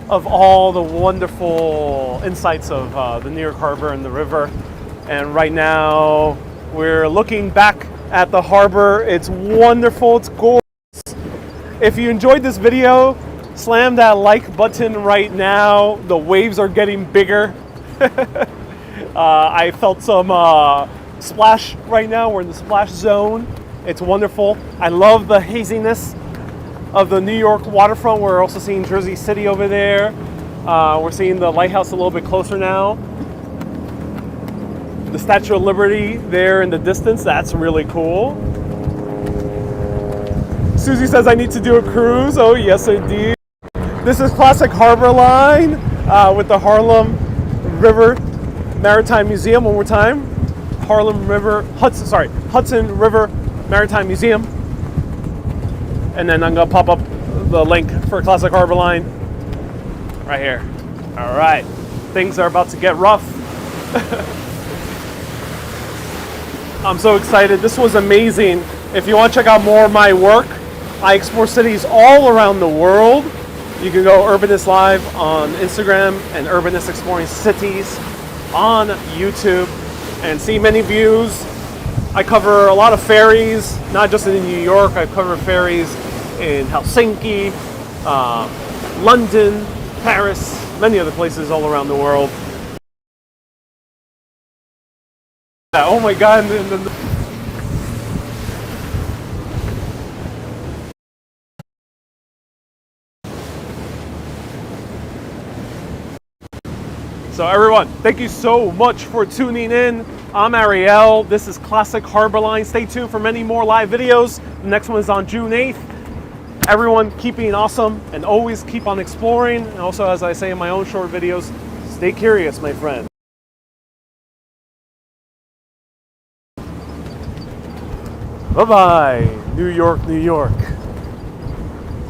of all the wonderful insights of the New York Harbor and the river. And right now we're looking back at the harbor. It's wonderful, it's gorgeous. If you enjoyed this video, slam that like button right now. The waves are getting bigger. I felt some splash right now. We're in the splash zone. It's wonderful. I love the haziness of the New York waterfront. We're also seeing Jersey City over there. We're seeing the lighthouse a little bit closer now. The Statue of Liberty there in the distance, that's really cool. Susie says I need to do a cruise. Oh yes, indeed. This is Classic Harbor Line with the Harlem River Maritime Museum. One more time. Hudson River Maritime Museum. And then I'm gonna pop up the link for Classic Harbor Line right here. All right, things are about to get rough. I'm so excited. This was amazing. If you want to check out more of my work, I explore cities all around the world. You can go Urbanist Live on Instagram and Urbanist Exploring Cities on YouTube and see many views. I cover a lot of ferries, not just in New York. I cover ferries in Helsinki, London, Paris, many other places all around the world. Oh my God. So everyone, thank you so much for tuning in. I'm Ariel. This is Classic Harborline. Stay tuned for many more live videos. The next one is on June 8th. Everyone, keep being awesome and always keep on exploring. And also, as I say in my own short videos, stay curious, my friend. Bye-bye, New York, New York.